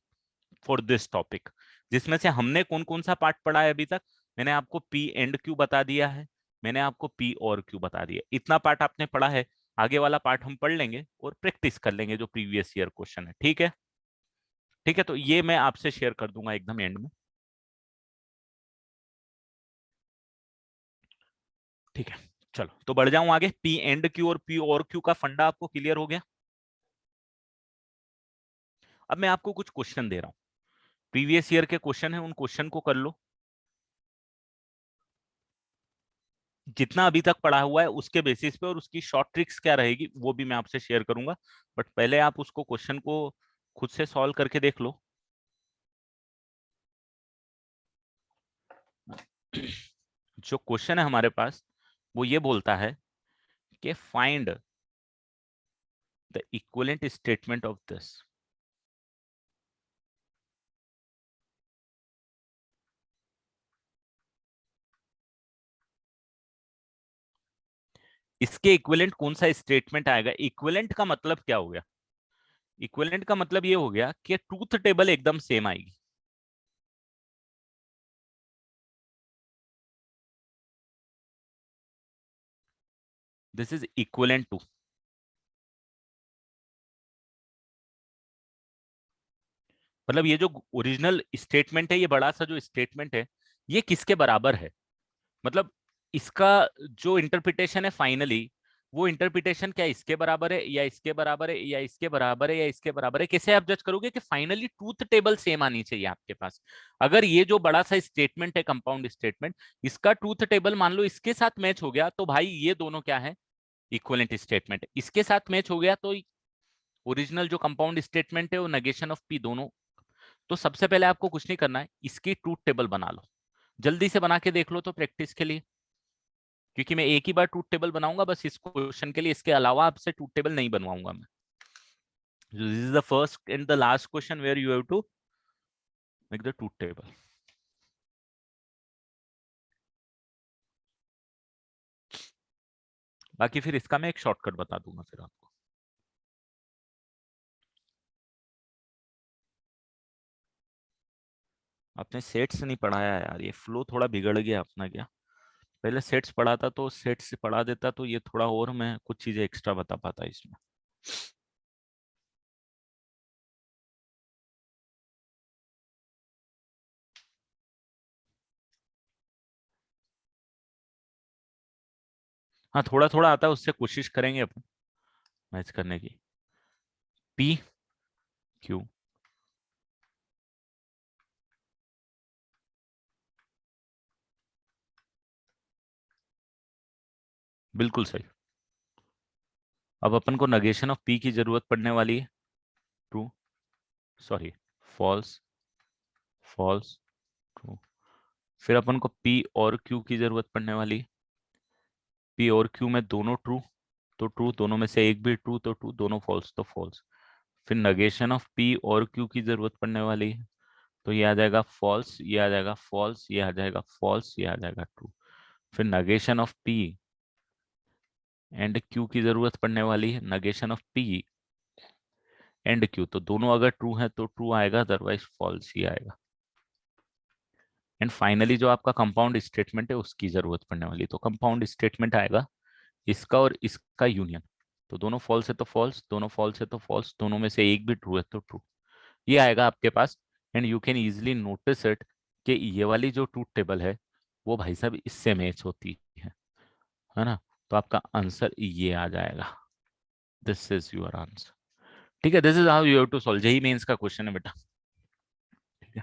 S1: for this topic, जिसमें से हमने कौन कौन सा पार्ट पढ़ा है अभी तक। मैंने आपको पी एंड क्यू बता दिया है, मैंने आपको पी और क्यू बता दिया, इतना पार्ट आपने पढ़ा है। आगे वाला पार्ट हम पढ़ लेंगे और प्रैक्टिस कर लेंगे जो प्रीवियस ईयर क्वेश्चन है। ठीक है, ठीक है, तो ये मैं आपसे शेयर कर दूंगा एकदम एंड में। ठीक है, चलो तो बढ़ जाऊं आगे। पी एंड क्यू और पी और क्यू का फंडा आपको क्लियर हो गया। अब मैं आपको कुछ क्वेश्चन दे रहा हूं, प्रीवियस ईयर के क्वेश्चन है, उन क्वेश्चन को कर लो। जितना अभी तक पढ़ा हुआ है उसके बेसिस पे, और उसकी शॉर्ट ट्रिक्स क्या रहेगी वो भी मैं आपसे शेयर करूंगा। बट पहले आप उसको क्वेश्चन को खुद से सॉल्व करके देख लो। जो क्वेश्चन है हमारे पास वो ये बोलता है कि find the equivalent statement of this. इसके इक्विवेलेंट कौन सा स्टेटमेंट आएगा। इक्विवेलेंट का मतलब क्या हो गया, इक्विवेलेंट का मतलब ये हो गया कि ट्रूथ टेबल एकदम सेम आएगी। दिस इज इक्विवेलेंट टू, मतलब ये जो ओरिजिनल स्टेटमेंट है, ये बड़ा सा जो स्टेटमेंट है, ये किसके बराबर है। मतलब इसका जो इंटरप्रिटेशन है फाइनली, वो इंटरप्रिटेशन क्या इसके बराबर है या इसके बराबर है या इसके बराबर है या इसके बराबर है। कैसे आप जज करोगे कि फाइनली ट्रूथ टेबल सेम आनी चाहिए आपके पास। अगर ये जो बड़ा सा स्टेटमेंट है कंपाउंड स्टेटमेंट, इसका ट्रूथ टेबल मान लो इसके साथ मैच हो गया तो भाई ये दोनों क्या है, इक्विवेलेंट स्टेटमेंट। इसके साथ मैच हो गया तो ओरिजिनल जो कंपाउंड स्टेटमेंट है वो नेगेशन ऑफ पी दोनों। तो सबसे पहले आपको कुछ नहीं करना है, इसकी ट्रूथ टेबल बना लो, जल्दी से बना के देख लो तो प्रैक्टिस के लिए, क्योंकि मैं एक ही बार ट्रूथ टेबल बनाऊंगा बस इस क्वेश्चन के लिए, इसके अलावा आपसे ट्रूथ टेबल नहीं बनवाऊंगा मैं। This is the first and the last question where you have to make the truth table. बाकी फिर इसका मैं एक शॉर्टकट बता दूंगा फिर आपको। आपने सेट्स नहीं पढ़ाया यार, ये फ्लो थोड़ा बिगड़ गया अपना क्या। पहले सेट्स पढ़ाता तो सेट्स से पढ़ा देता तो ये थोड़ा और मैं कुछ चीजें एक्स्ट्रा बता पाता इसमें। हाँ थोड़ा थोड़ा आता है, उससे कोशिश करेंगे अपन मैच करने की। पी क्यू, बिल्कुल सही। अब अपन को नेगेशन ऑफ पी की जरूरत पड़ने वाली है। True, sorry, false, false, true. फिर अपन को पी और क्यू की जरूरत पड़ने वाली है। पी और क्यू में दोनों ट्रू तो ट्रू, दोनों में से एक भी ट्रू तो ट्रू, दोनों फॉल्स तो फॉल्स। फिर नेगेशन ऑफ पी और क्यू की जरूरत पड़ने वाली है, तो ये आ जाएगा फॉल्स, ये आ जाएगा फॉल्स, ये आ जाएगा फॉल्स, ये आ जाएगा ट्रू। फिर negation of P and Q की जरूरत पड़ने वाली है, negation of P and Q, तो दोनों अगर ट्रू है तो ट्रू आएगा, अदरवाइज फॉल्स ही आएगा। एंड फाइनली जो आपका कंपाउंड स्टेटमेंट है उसकी जरूरत पड़ने वाली, तो कंपाउंड स्टेटमेंट आएगा इसका और इसका यूनियन। तो दोनों फॉल्स है तो फॉल्स, दोनों फॉल्स है तो फॉल्स, दोनों में से एक भी ट्रू है तो ट्रू, ये आएगा आपके पास। And you can easily notice it कि ये वाली जो ट्रूथ टेबल है वो भाई साहब इससे मैच होती है ना। तो आपका आंसर ये आ जाएगा, दिस इज योर आंसर। ठीक है, this is how you have to solve, JEE Mains का क्वेश्चन है बेटा। ठीक है,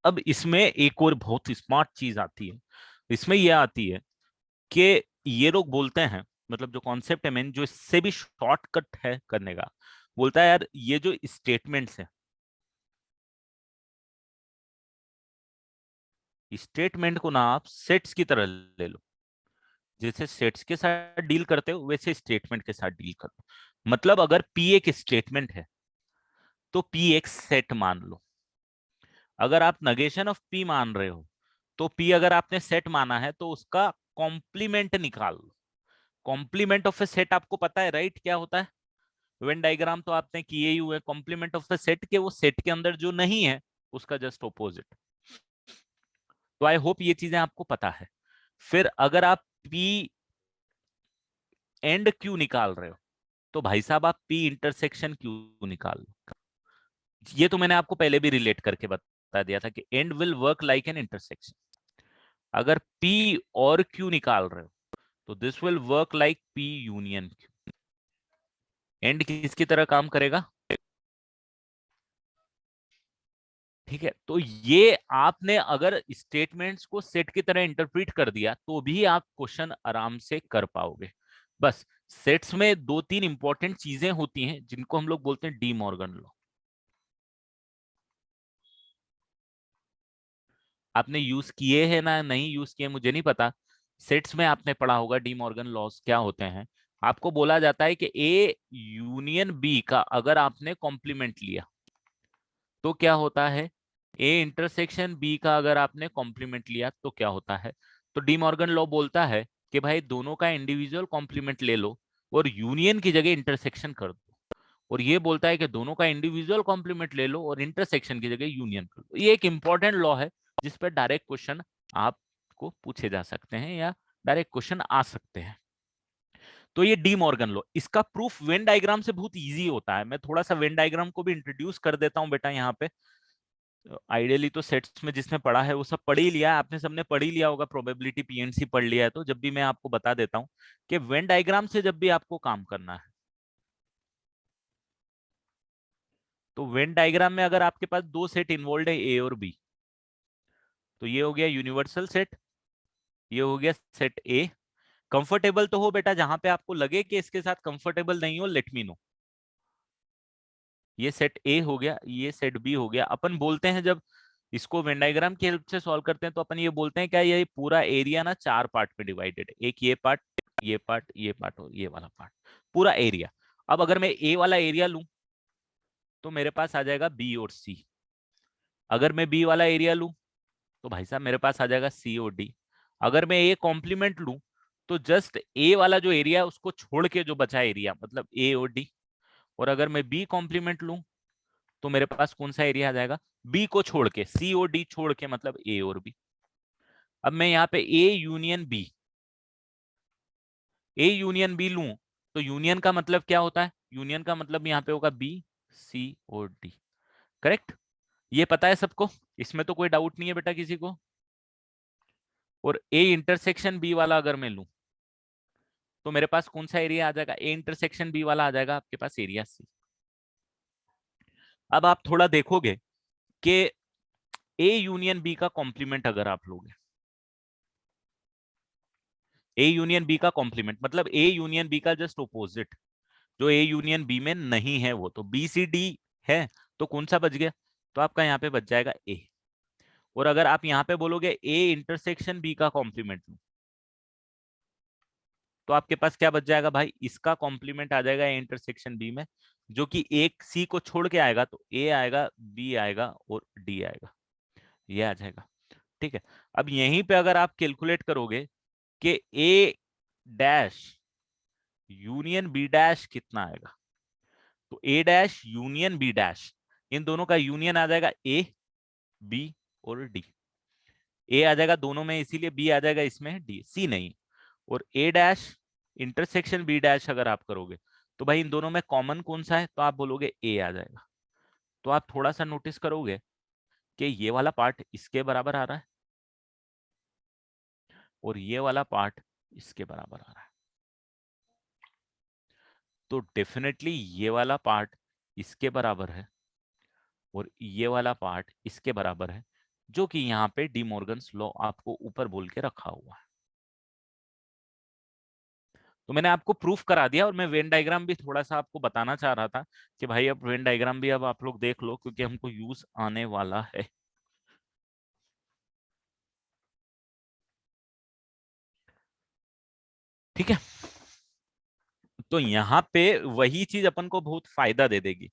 S1: अब इसमें एक और बहुत स्मार्ट चीज आती है, इसमें ये आती है कि ये लोग बोलते हैं, मतलब जो कॉन्सेप्ट है मेन, जो इससे भी शॉर्टकट है करने का, बोलता है यार ये जो स्टेटमेंट्स है, स्टेटमेंट को ना आप सेट्स की तरह ले लो, जैसे सेट्स के साथ डील करते हो वैसे स्टेटमेंट के साथ डील कर लो। मतलब अगर पी एक स्टेटमेंट है तो पी एक सेट मान लो। अगर आप नेगेशन ऑफ पी मान रहे हो तो पी अगर आपने सेट माना है तो उसका कॉम्प्लीमेंट निकाल लो। कॉम्प्लीमेंट ऑफ ए सेट आपको पता है राइट क्या होता है, वेन डायग्राम तो आपने किए ही हुए, कॉम्प्लीमेंट ऑफ द सेट के वो सेट के अंदर जो नहीं है उसका जस्ट ऑपोजिट। तो आई होप ये चीजें आपको पता है। फिर अगर आप पी एंड क्यू निकाल रहे हो तो भाई साहब आप पी इंटरसेक्शन क्यू निकाल लो। ये तो मैंने आपको पहले भी रिलेट करके बता दिया था कि and will work like an intersection. अगर पी और क्यू निकाल रहे हो तो this will work like P union Q. And किसकी तरह काम करेगा, ठीक है। तो ये आपने अगर स्टेटमेंट्स को सेट की तरह इंटरप्रीट कर दिया तो भी आप क्वेश्चन आराम से कर पाओगे। बस सेट्स में दो तीन इंपॉर्टेंट चीजें होती हैं जिनको हम लोग बोलते हैं डी मॉर्गन लॉ। आपने यूज किए हैं ना नहीं यूज किए मुझे नहीं पता, सेट्स में आपने पढ़ा होगा डी मॉर्गन लॉस क्या होते हैं। आपको बोला जाता है कि ए यूनियन बी का अगर आपने कॉम्प्लीमेंट लिया तो क्या होता है, ए इंटरसेक्शन बी का अगर आपने कॉम्प्लीमेंट लिया तो क्या होता है। तो डी मॉर्गन लॉ बोलता है कि भाई दोनों का इंडिविजुअल कॉम्प्लीमेंट ले लो और यूनियन की जगह इंटरसेक्शन कर दो। और ये बोलता है कि दोनों का इंडिविजुअल कॉम्प्लीमेंट ले लो और इंटरसेक्शन की जगह यूनियन कर लो। ये एक इंपॉर्टेंट लॉ है जिस पर डायरेक्ट क्वेश्चन आपको पूछे जा सकते हैं या डायरेक्ट क्वेश्चन आ सकते हैं। तो ये डी मॉर्गन लॉ, इसका प्रूफ वेन डायग्राम से बहुत इजी होता है। मैं थोड़ा सा वेन डायग्राम को भी इंट्रोड्यूस कर देता हूं बेटा यहाँ पे। आइडियली तो सेट्स में जिसने पढ़ा है वो सब पढ़ ही लिया है, आपने सबने पढ़ ही लिया होगा, प्रोबेबिलिटी पीएनसी पढ़ लिया है, तो जब भी मैं आपको बता देता हूँ कि वेन डायग्राम से जब भी आपको काम करना है तो वेन डायग्राम में अगर आपके पास दो सेट इन्वॉल्व है ए और बी, तो ये हो गया यूनिवर्सल सेट, ये हो गया सेट ए। कंफर्टेबल तो हो बेटा, जहां पे आपको लगे कि इसके साथ कंफर्टेबल नहीं हो लेट मी नो। ये सेट ए हो गया, ये सेट बी हो गया। अपन बोलते हैं जब इसको वेन डायग्राम की हेल्प से सॉल्व करते हैं तो अपन ये बोलते हैं क्या ये पूरा एरिया ना चार पार्ट में डिवाइडेड है, एक ये पार्ट, ये पार्ट, ये पार्ट और ये वाला पार्ट, पूरा एरिया। अब अगर मैं ए वाला एरिया लूं तो मेरे पास आ जाएगा बी और सी। अगर मैं बी वाला एरिया लूं तो भाई साहब मेरे पास आ जाएगा सी और डी। अगर मैं ए कॉम्प्लीमेंट लूं तो जस्ट ए वाला जो एरिया है उसको छोड़ के जो बचा एरिया मतलब ए और डी, और अगर मैं बी कॉम्प्लीमेंट लूं तो मेरे पास कौन सा एरिया आ जाएगा, बी को छोड़ के, सी और डी छोड़ के मतलब ए और बी। अब मैं यहाँ पे A union B, A union B लूं तो यूनियन का मतलब क्या होता है, यूनियन का मतलब यहाँ पे होगा बी सी और डी, करेक्ट। ये पता है सबको, इसमें तो कोई डाउट नहीं है बेटा किसी को। और ए इंटरसेक्शन बी वाला अगर मैं लूं तो मेरे पास कौन सा एरिया आ जाएगा, ए इंटरसेक्शन बी वाला आ जाएगा आपके पास एरिया सी। अब आप थोड़ा देखोगे कि ए यूनियन बी का कॉम्प्लीमेंट अगर आप लोगे, ए यूनियन बी का कॉम्प्लीमेंट मतलब ए यूनियन बी का जस्ट ऑपोजिट, जो ए यूनियन बी में नहीं है वो तो बी सी डी है, तो कौन सा बच गया, तो आपका यहाँ पे बच जाएगा ए। और अगर आप यहाँ पे बोलोगे ए इंटरसेक्शन बी का कॉम्प्लीमेंट तो आपके पास क्या बच जाएगा भाई, इसका कॉम्प्लीमेंट आ जाएगा ए इंटरसेक्शन बी में, जो कि एक सी को छोड़ के आएगा, तो ए आएगा बी आएगा और डी आएगा, ये आ जाएगा। ठीक है, अब यहीं पे अगर आप कैलकुलेट करोगे कि ए डैश यूनियन बी डैश कितना आएगा, तो ए डैश यूनियन बी डैश, इन दोनों का यूनियन आ जाएगा ए बी और डी, ए आ जाएगा दोनों में इसीलिए बी आ जाएगा इसमें, डी सी नहीं। और ए डैश इंटरसेक्शन बी डैश अगर आप करोगे तो भाई इन दोनों में कॉमन कौन सा है, तो आप बोलोगे ए आ जाएगा। तो आप थोड़ा सा नोटिस करोगे कि ये वाला पार्ट इसके बराबर आ रहा है और ये वाला पार्ट इसके बराबर आ रहा है, तो डेफिनेटली ये वाला पार्ट इसके बराबर है और ये वाला पार्ट इसके बराबर है, जो कि यहाँ पे डी मॉर्गन्स लॉ आपको ऊपर बोल के रखा हुआ है। तो मैंने आपको प्रूफ करा दिया और मैं वेन डायग्राम भी थोड़ा सा आपको बताना चाह रहा था कि भाई अब वेन डायग्राम भी अब आप लोग देख लो क्योंकि हमको यूज आने वाला है। ठीक है, तो यहाँ पे वही चीज अपन को बहुत फायदा दे देगी।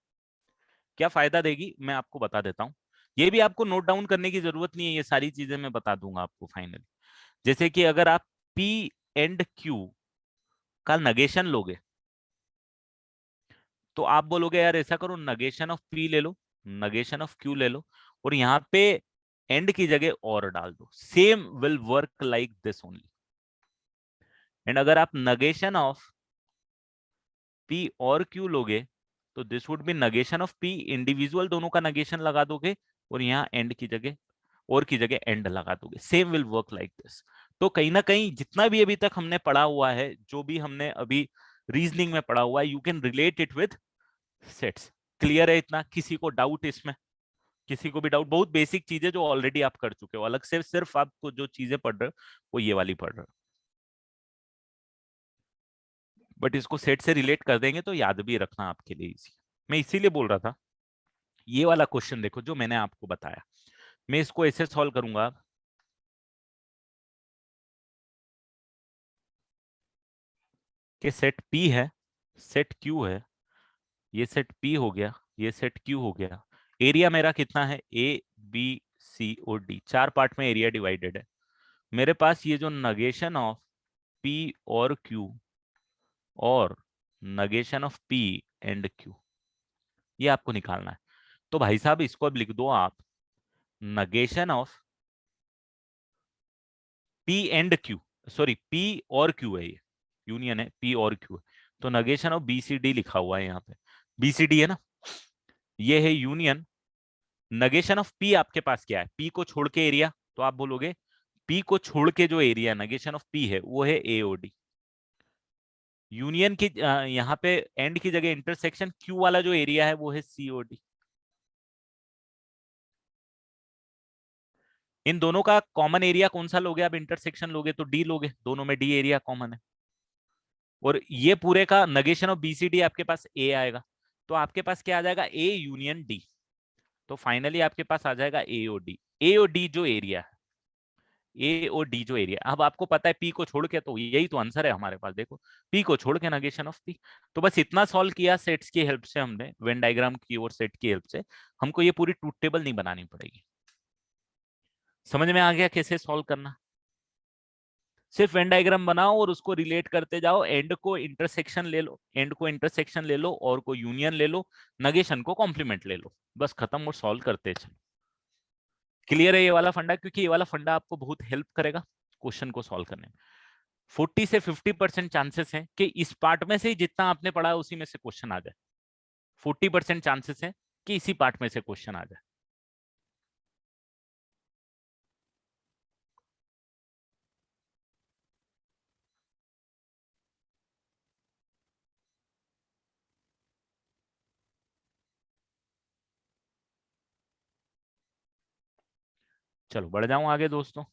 S1: क्या फायदा देगी मैं आपको बता देता हूँ, ये भी आपको नोट डाउन करने की जरूरत नहीं है, ये सारी चीजें मैं बता दूंगा आपको फाइनली। जैसे कि अगर आप P एंड Q का नगेशन लोगे तो आप बोलोगे यार ऐसा करो नगेशन ऑफ P ले लो, नगेशन ऑफ Q ले लो, और यहाँ पे एंड की जगह और डाल दो, same will work like this only. And अगर आप नगेशन ऑफ P और Q लोगे तो this would be negation of P, individual दोनों का नगेशन लगा दोगे और यहाँ एंड की जगह और की जगह एंड लगा दोगे, same will work like this. तो कहीं ना कहीं जितना भी अभी तक हमने पढ़ा हुआ है, जो भी हमने अभी रीजनिंग में पढ़ा हुआ है, you can relate it with sets. Clear है इतना, किसी को डाउट इसमें, किसी को भी डाउट, बहुत बेसिक चीजें जो ऑलरेडी आप कर चुके हो, अलग से सिर्फ आपको जो चीजें पढ़ रहे हो वो ये वाली पढ़ रहे हो, बट इसको सेट से रिलेट कर देंगे तो याद भी रखना आपके लिए इजी। मैं इसीलिए बोल रहा था ये वाला क्वेश्चन देखो जो मैंने आपको बताया, मैं इसको ऐसे सॉल्व करूंगा कि सेट P है, सेट Q है, ये सेट P हो गया, ये सेट Q हो गया, एरिया मेरा कितना है A B C और D, चार पार्ट में एरिया डिवाइडेड है। मेरे पास ये जो नगेशन ऑफ P और Q और negation of P and Q, ये आपको निकालना है। तो भाई साहब इसको अब लिख दो आप, negation of P and Q, sorry P और Q है, ये यूनियन है P और Q है, तो नगेशन ऑफ BCD लिखा हुआ है यहाँ पे, BCD है ना, ये है यूनियन। नगेशन ऑफ P आपके पास क्या है, P को छोड़ के एरिया, तो आप बोलोगे P को छोड़ के जो एरिया नगेशन ऑफ P है वो है AOD। यूनियन की यहाँ पे एंड की जगह इंटरसेक्शन Q वाला जो एरिया है वो है COD। इन दोनों का कॉमन एरिया कौन सा लोगे आप, इंटरसेक्शन लोगे तो D लोगे, दोनों में D एरिया कॉमन है। और ये पूरे का नगेशन ऑफ BCD आपके पास A आएगा, तो आपके पास क्या आ जाएगा, A यूनियन D। तो फाइनली आपके पास आ जाएगा AOD। AOD जो एरिया है, ए और डी जो एरिया, अब आपको पता है पी को छोड़ के, तो यही तो आंसर है हमारे पास, देखो पी को छोड़ के नगेशन ऑफ पी। तो बस इतना सॉल्व किया सेट्स की हेल्प से हमने, वेन डायग्राम की और सेट की हेल्प से, हमको ये पूरी ट्रूथ टेबल नहीं बनानी पड़ेगी। समझ में आ गया कैसे सॉल्व करना, सिर्फ वेन डायग्राम बनाओ और उसको रिलेट करते जाओ, एंड को इंटरसेक्शन ले लो, एंड को इंटरसेक्शन ले लो, और को यूनियन ले लो, नेगेशन को कॉम्प्लीमेंट ले लो, बस खत्म, और सॉल्व करते चलो। क्लियर है ये वाला फंडा? क्योंकि ये वाला फंडा आपको बहुत हेल्प करेगा क्वेश्चन को सॉल्व करने में। 40 से 50% चांसेस है कि इस पार्ट में से ही जितना आपने पढ़ा है उसी में से क्वेश्चन आ जाए। 40% चांसेस है कि इसी पार्ट में से क्वेश्चन आ जाए। चलो बढ़ जाऊं आगे दोस्तों।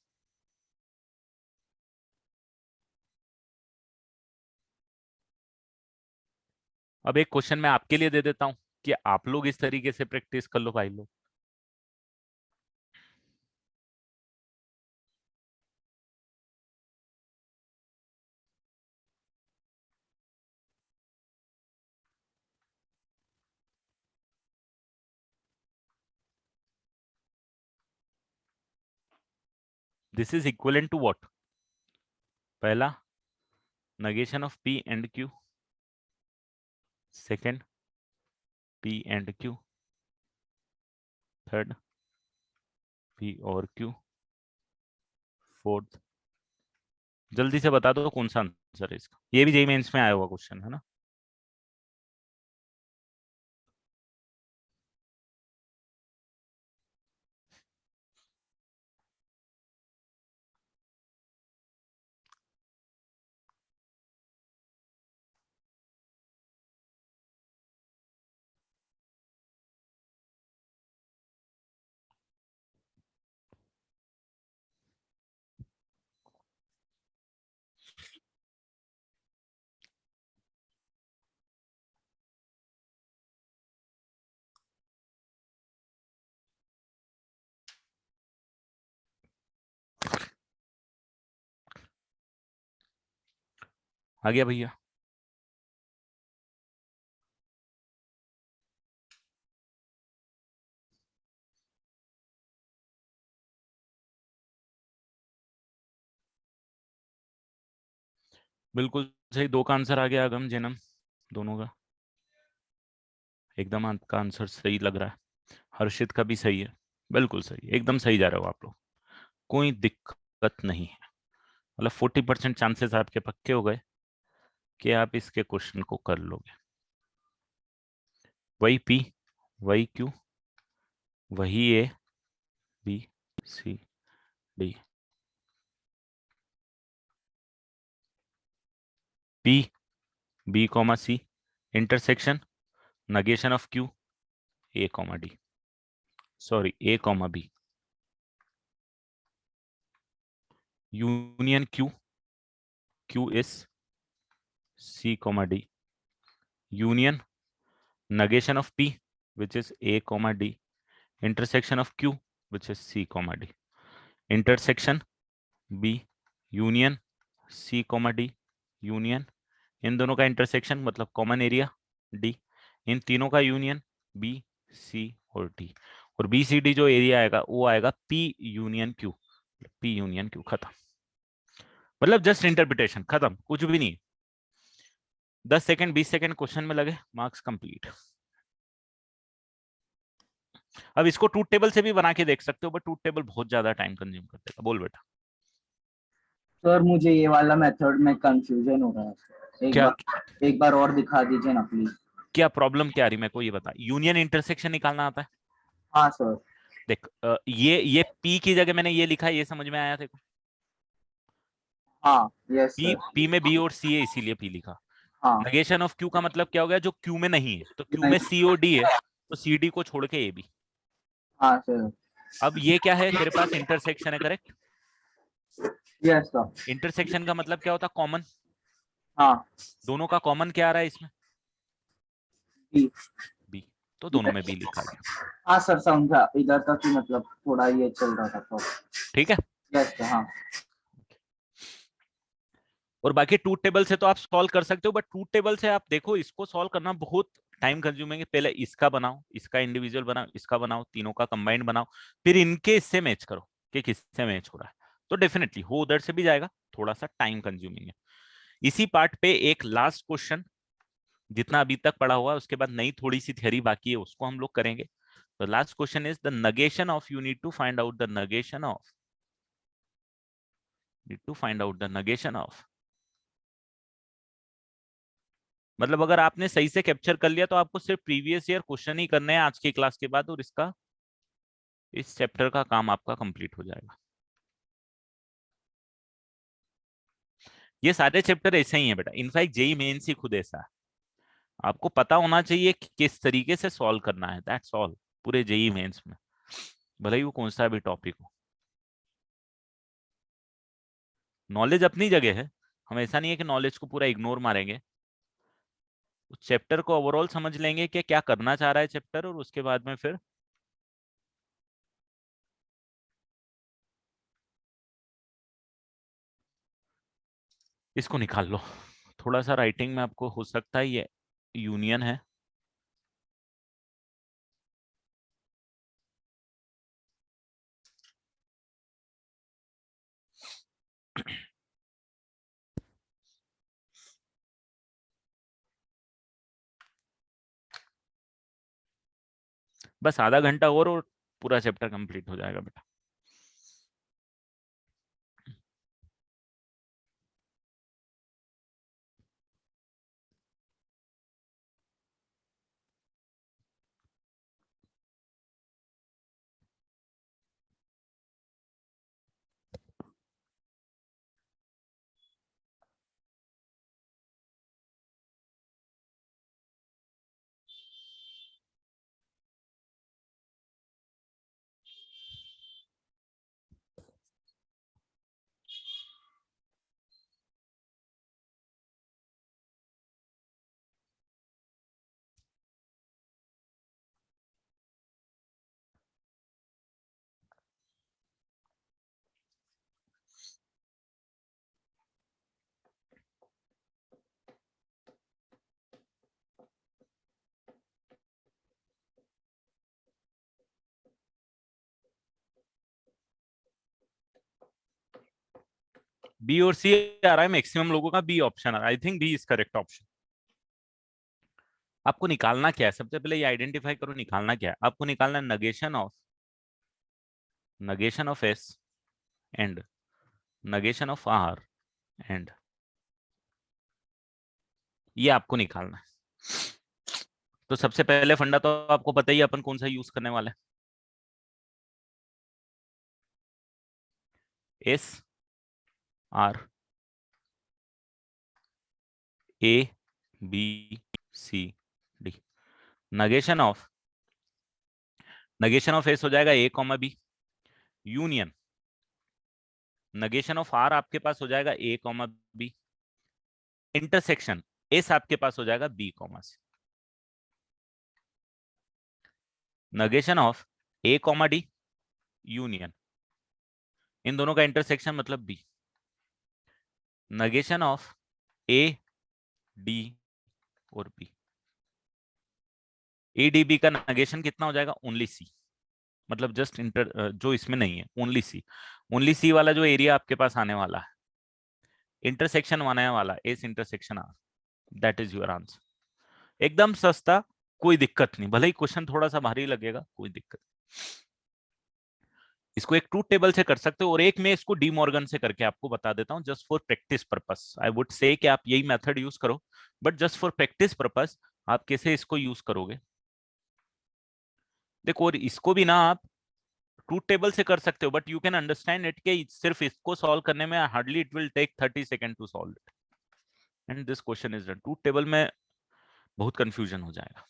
S1: अब एक क्वेश्चन मैं आपके लिए दे देता हूं कि आप लोग इस तरीके से प्रैक्टिस कर लो भाई लोग। This is equivalent to what? पहला, negation of P and Q, second, P and Q, third, P और Q, फोर्थ। जल्दी से बता दो कौन सा आंसर है इसका। ये भी जेईई मेंस में आया हुआ क्वेश्चन है ना। आ गया भैया? बिल्कुल सही, दो का आंसर आ गया, अगम जन्म दोनों का। एकदम आपका आंसर सही लग रहा है। हर्षित का भी सही है, बिल्कुल सही, एकदम सही जा रहे हो आप लोग, कोई दिक्कत नहीं है। मतलब 40% चांसेस आपके पक्के हो गए कि आप इसके क्वेश्चन को कर लोगे। वही P, वही Q, वही A B C D। P B comma C, intersection, negation of Q A comma D, sorry A comma B, union Q, Q is C comma D, union negation of P which is A comma D, intersection of Q which is C comma D, intersection B, union C comma D, union इन दोनों का intersection मतलब common area D, इन तीनों का union B C और D, और B C D जो area आएगा वो आएगा P union Q, P union Q। खत्म, मतलब जस्ट इंटरप्रिटेशन, खत्म, कुछ भी नहीं। 10 सेकंड 20 सेकंड क्वेश्चन में लगे, मार्क्स कंप्लीट। अब इसको ट्रूथ टेबल से भी बना के देख सकते हो, बट ट्रूथ टेबल बहुत ज्यादा टाइम कंज्यूम कर देगा। बोल बेटा।
S2: सर मुझे ये वाला मेथड में कंफ्यूजन हो रहा है,
S1: क्या
S2: एक बार और दिखा दीजिए ना प्लीज।
S1: क्या प्रॉब्लम क्या आ रही, मेरे को ये बता। यूनियन इंटरसेक्शन निकालना आता है?
S2: हाँ सर।
S1: देख, ये P की जगह मैंने ये लिखा है, ये समझ में आया तेरे को?
S2: हाँ यस
S1: P
S2: सर।
S1: P में B और C है इसीलिए P लिखा।
S2: हाँ
S1: नेगेशन ऑफ Q का मतलब क्या हो गया? जो Q में नहीं है, तो Q में
S2: नहीं।
S1: C और D है, तो CD को छोड़ के A B।
S2: हाँ सर।
S1: अब ये क्या है तेरे पास? इंटरसेक्शन है, करेक्ट?
S2: Yes sir.
S1: इंटरसेक्शन का मतलब क्या होता है? कॉमन।
S2: हाँ
S1: दोनों का कॉमन क्या आ रहा है इसमें?
S2: B।
S1: B, तो दोनों में B लिखा गया।
S2: हाँ सर समझा, इधर तक ही मतलब थोड़ा ये चल रहा था तो।
S1: ठीक है।
S2: Yes sir. हाँ
S1: और बाकी ट्रूथ टेबल से तो आप सॉल्व कर सकते हो, बट ट्रूथ टेबल से आप देखो, इसको सॉल्व करना बहुत टाइम कंज्यूमिंग है। पहले इसका बनाओ, इसका इंडिविजुअल बनाओ, इसका बनाओ, तीनों का कंबाइंड बनाओ, फिर इनके इससे मैच करो कि किससे मैच हो रहा है। तो डेफिनेटली वो उधर से भी जाएगा, थोड़ा सा टाइम कंज्यूमिंग है। इसी पार्ट पे एक लास्ट क्वेश्चन, जितना अभी तक पढ़ा हुआ उसके बाद नई थोड़ी सी थ्योरी बाकी है, उसको हम लोग करेंगे। The last question is the negation of, you need to find out the negation of, मतलब अगर आपने सही से कैप्चर कर लिया तो आपको सिर्फ प्रीवियस ईयर क्वेश्चन ही करने हैं आज की क्लास के बाद, और इसका इस चैप्टर का काम आपका कंप्लीट हो जाएगा। ये सारे चैप्टर ऐसे ही हैं बेटा, इनफैक्ट जेई मेंस ही खुद ऐसा है। आपको पता होना चाहिए कि किस तरीके से सॉल्व करना है, दैट्स ऑल, पूरे जेई मेंस में, भले ही वो कौन सा भी टॉपिक हो। नॉलेज अपनी जगह है, हम ऐसा नहीं है कि नॉलेज को पूरा इग्नोर मारेंगे। उस चैप्टर को ओवरऑल समझ लेंगे कि क्या करना चाह रहा है चैप्टर, और उसके बाद में फिर इसको निकाल लो। थोड़ा सा राइटिंग में आपको हो सकता है ये यूनियन है, बस आधा घंटा और पूरा चैप्टर कंप्लीट हो जाएगा बेटा। बी और सी आ रहा है, मैक्सिमम लोगों का बी ऑप्शन आ रहा है, I think B is correct option. आपको निकालना क्या है, सबसे पहले ये आइडेंटिफाई करो निकालना क्या है। आपको निकालना है negation of S and negation of R and, ये आपको निकालना है। तो सबसे पहले फंडा तो आपको पता ही है, अपन कौन सा यूज करने वाले हैं, S R A B C D. Negation of S हो जाएगा A comma B, union negation of R आपके पास हो जाएगा A comma B, intersection S आपके पास हो जाएगा B comma C. Negation of A comma D, union इन दोनों का इंटरसेक्शन मतलब B. Negation of A D और बी, ए डी बी का नगेशन कितना हो जाएगा, ओनली सी, मतलब जस्ट इंटर जो इसमें नहीं है, ओनली सी। ओनली सी वाला जो एरिया आपके पास आने वाला है, इंटरसेक्शन आने वाला S intersection R, that is your answer. एकदम सस्ता, कोई दिक्कत नहीं, भले ही क्वेश्चन थोड़ा सा भारी लगेगा, कोई दिक्कत। इसको एक ट्रूथ टेबल से कर सकते हो, और एक मैं इसको डी मॉर्गन से करके आपको बता देता हूं, just for practice purpose. I would say कि आप यही मेथड यूज करो, but just for practice purpose आप कैसे इसको यूज करोगे देखो। और इसको भी ना आप ट्रूथ टेबल से कर सकते हो, but you can understand it कि सिर्फ इसको सॉल्व करने में hardly it will take 30 second to solve it, and this question is done. Truth table में बहुत कंफ्यूजन हो जाएगा।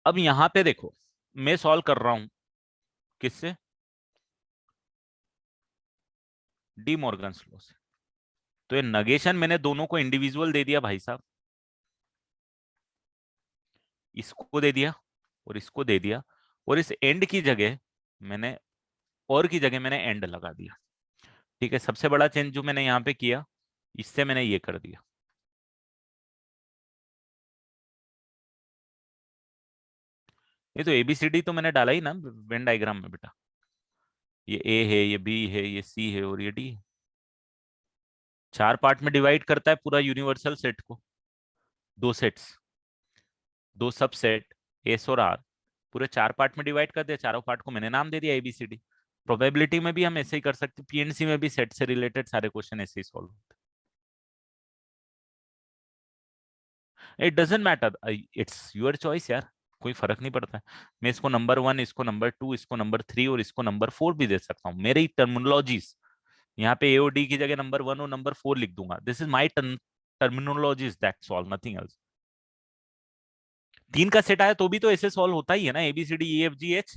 S1: अब यहां पे देखो, मैं सॉल्व कर रहा हूं किससे, डी मॉर्गन्स लॉ से। तो ये नगेशन मैंने दोनों को इंडिविजुअल दे दिया भाई साहब, इसको दे दिया और इसको दे दिया, और इस एंड की जगह मैंने, और की जगह मैंने एंड लगा दिया। ठीक है, सबसे बड़ा चेंज जो मैंने यहाँ पे किया, इससे मैंने ये कर दिया। ये तो एबीसीडी तो मैंने डाला ही ना वेन डायग्राम में बेटा, ये ए है, ये बी है, ये सी है और ये डी है। 4 पार्ट में डिवाइड करता है पूरा यूनिवर्सल सेट को, 2 सेट्स, 2 सबसेट एस और आर, पूरे 4 पार्ट में डिवाइड कर दिया। चारों पार्ट को मैंने नाम दे दिया एबीसीडी। प्रोबेबिलिटी में भी हम ऐसे ही कर सकते, पीएनसी में भी सेट से रिलेटेड सारे क्वेश्चन ऐसे ही सॉल्व होते। It doesn't matter, it's your choice यार, कोई फर्क नहीं पड़ता है। मैं इसको नंबर 1, इसको नंबर 2, इसको नंबर 3 और इसको नंबर 4 भी दे सकता हूँ। मेरी टर्मिनोलॉजीज यहाँ पे ए और डी की जगह नंबर 1 और नंबर 4 लिख दूंगा। This is my terminologies, that's all, nothing else. 3 का सेट आया तो भी तो ऐसे सॉल्व होता ही है ना, A B C D E F G H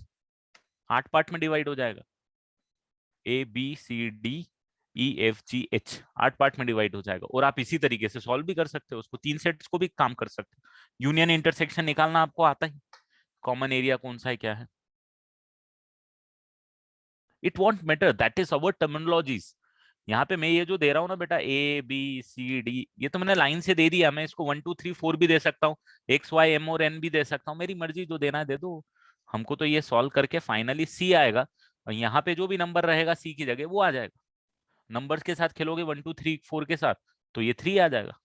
S1: 8 part में डिवाइड हो जाएगा। A B C D E F G H 8 part में डिवाइड हो जाएगा, और आप इसी तरीके से सॉल्व भी कर सकते हो उसको, 3 सेट्स को भी काम कर सकते हो। यूनियन इंटरसेक्शन निकालना आपको आता ही, कॉमन एरिया कौन सा है क्या है। It won't matter, that is our terminologies. यहाँ पे मैं ये जो दे रहा हूँ ना बेटा, ए बी सी डी, ये तो मैंने लाइन से दे दिया। मैं इसको 1 2 3 4 भी दे सकता हूँ, एक्स वाई एम और एन भी दे सकता हूँ, मेरी मर्जी, जो देना है दे दो। हमको तो ये सॉल्व करके फाइनली सी आएगा, और यहाँ पे जो भी नंबर रहेगा सी की जगह वो आ जाएगा। नंबर्स के साथ खेलोगे 1 2 3 4 के साथ, तो ये 3 आ जाएगा।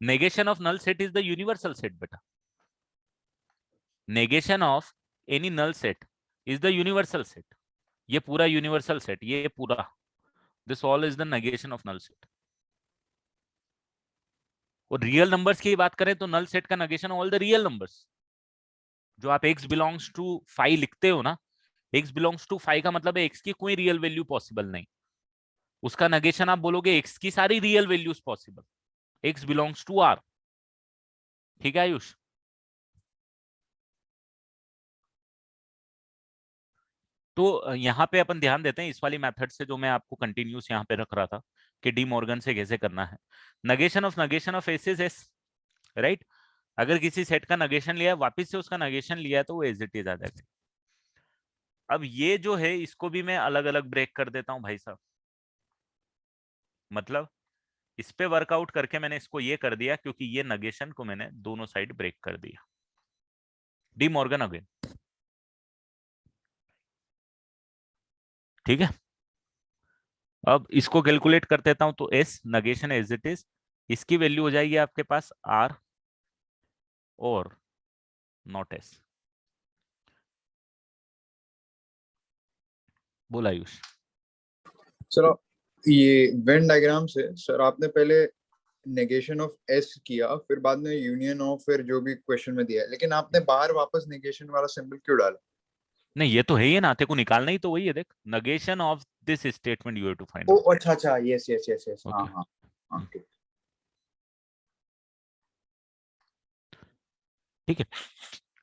S1: Negation of null set is the universal set बेटा। Negation of any null set is the universal set. ये पूरा यूनिवर्सल सेट, ये पूरा, this all is the negation of null set. और रियल नंबर्स की बात करें तो नल सेट का negation all the real numbers. जो आप x बिलोंग्स टू 5 लिखते हो ना, x बिलोंग्स टू 5 का मतलब है x की कोई रियल वैल्यू पॉसिबल नहीं, उसका नेगेशन आप बोलोगे x की सारी real values possible, x belongs to r। ठीक है आयुष? तो यहाँ पे अपन ध्यान देते हैं इस वाली मेथड से, जो मैं आपको कंटिन्यूस यहाँ पे रख रहा था कि डी मॉर्गन से कैसे करना है। Negation of S is S, right. अगर किसी सेट का नेगेशन लिया है, वापस से उसका नेगेशन लिया है, तो वो एज इट इज आ जाएगा। अब ये जो है इसको भी मैं अलग अलग ब्रेक कर देता हूँ भाई साहब। मतलब इस पे वर्कआउट करके मैंने इसको ये कर दिया, क्योंकि ये नेगेशन को मैंने दोनों साइड ब्रेक कर दिया। डी मॉर्गन अगेन, ठीक है। अब इसको कैलकुलेट कर देता हूं, तो S negation as it is, इसकी वैल्यू हो जाएगी आपके पास आर और नॉट एस। बोला आयुष।
S4: सर ये वेन डायग्राम से सर आपने पहले नेगेशन ऑफ एस किया, फिर बाद में यूनियन ऑफ, फिर जो भी क्वेश्चन में दिया है, लेकिन आपने बाहर वापस नेगेशन वाला सिंबल क्यों डाला?
S1: नहीं, ये तो है ही ना, तेरे को निकालना ही तो वही है, देख, negation of this statement you have to find
S4: oh
S1: out.
S4: अच्छा अच्छा, यस यस यस यस, हाँ
S1: ओके,
S4: हाँ हाँ, ठीक।
S1: ठीक है।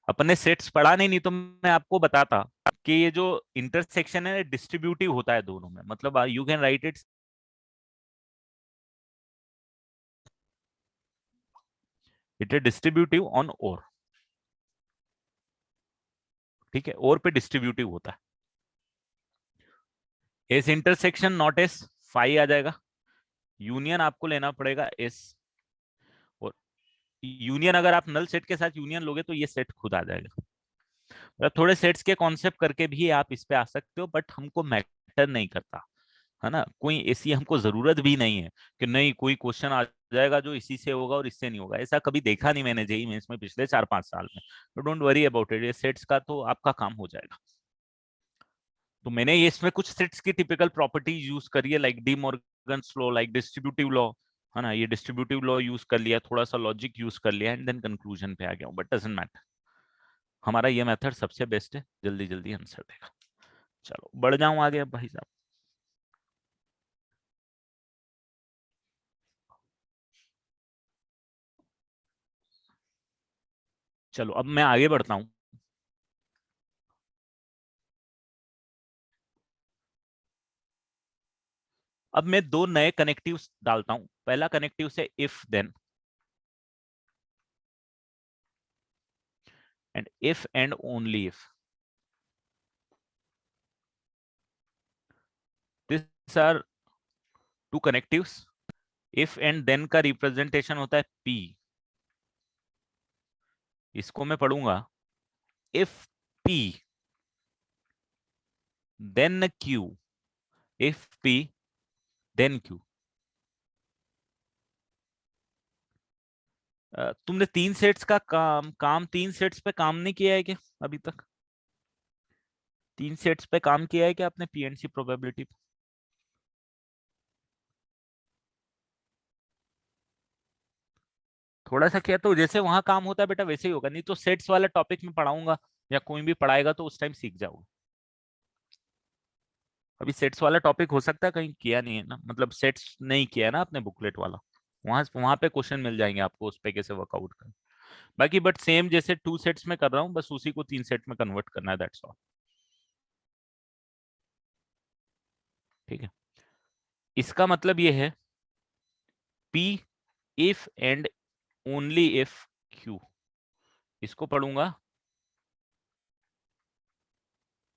S1: अपन ने सेट्स पढ़ा नहीं तो मैं आपको बताता कि ये जो इंटरसेक्शन है डिस्ट्रीब्यूटिव होता है दोनों में, मतलब you can write it is distributive on और, ठीक है, और पे डिस्ट्रीब्यूटिव होता है। S intersection not S, phi आ जाएगा। यूनियन आपको लेना पड़ेगा एस, और यूनियन अगर आप नल सेट के साथ यूनियन लोगे तो ये सेट खुद आ जाएगा। मतलब थोड़े सेट्स के कॉन्सेप्ट करके भी आप इस पे आ सकते हो, बट हमको मैटर नहीं करता, है ना। कोई ऐसी हमको जरूरत भी नहीं है कि नहीं कोई क्वेश्चन आ जाएगा जो इसी से होगा और इससे नहीं होगा, ऐसा कभी देखा नहीं मैंने जेईई मेंस में पिछले 4 5 साल में। तो डोंट वरी अबाउट इट, ये सेट्स का तो आपका काम हो जाएगा। तो मैंने ये इसमें कुछ सेट्स की टिपिकल प्रॉपर्टीज यूज करी है, like D Morgan's law, like distributive law, है ना। ये डिस्ट्रीब्यूटिव लॉ यूज कर लिया, थोड़ा सा लॉजिक यूज कर लिया, एंड देन कंक्लूजन पे आ गया हूं, बट डजंट मैटर। हमारा ये मेथड सबसे बेस्ट है, जल्दी जल्दी आंसर देगा। चलो बढ़ जाऊं आगे अब भाई साहब। चलो अब मैं आगे बढ़ता हूं। अब मैं 2 नए कनेक्टिव्स डालता हूं। पहला कनेक्टिव से if then, and if and only if. This are 2 connectives. If and then का रिप्रेजेंटेशन होता है P। इसको मैं पढ़ूंगा if P then Q, if P then Q। तुमने 3 सेट्स का काम 3 सेट्स पे काम नहीं किया है क्या अभी तक? 3 सेट्स पे काम किया है क्या आपने पीएनसी प्रोबेबिलिटी पे? थोड़ा सा किया तो जैसे वहां काम होता है बेटा वैसे ही होगा, नहीं तो सेट्स वाला टॉपिक में पढ़ाऊंगा या कोई भी पढ़ाएगा तो उस टाइम सीख जाओगे। अभी सेट्स वाला टॉपिक हो सकता है कहीं किया नहीं है ना, मतलब सेट्स नहीं किया है ना आपने बुकलेट वाला, वहां वहां पे क्वेश्चन मिल जाएंगे आपको उस पे कैसे वर्कआउट करें। बाकी बट सेम जैसे 2 सेट्स में कर रहा हूँ, बस उसी को 3 सेट में कन्वर्ट करना है, दैट्स ऑल। ठीक है, इसका मतलब ये है P if and only if Q, इसको पढ़ूंगा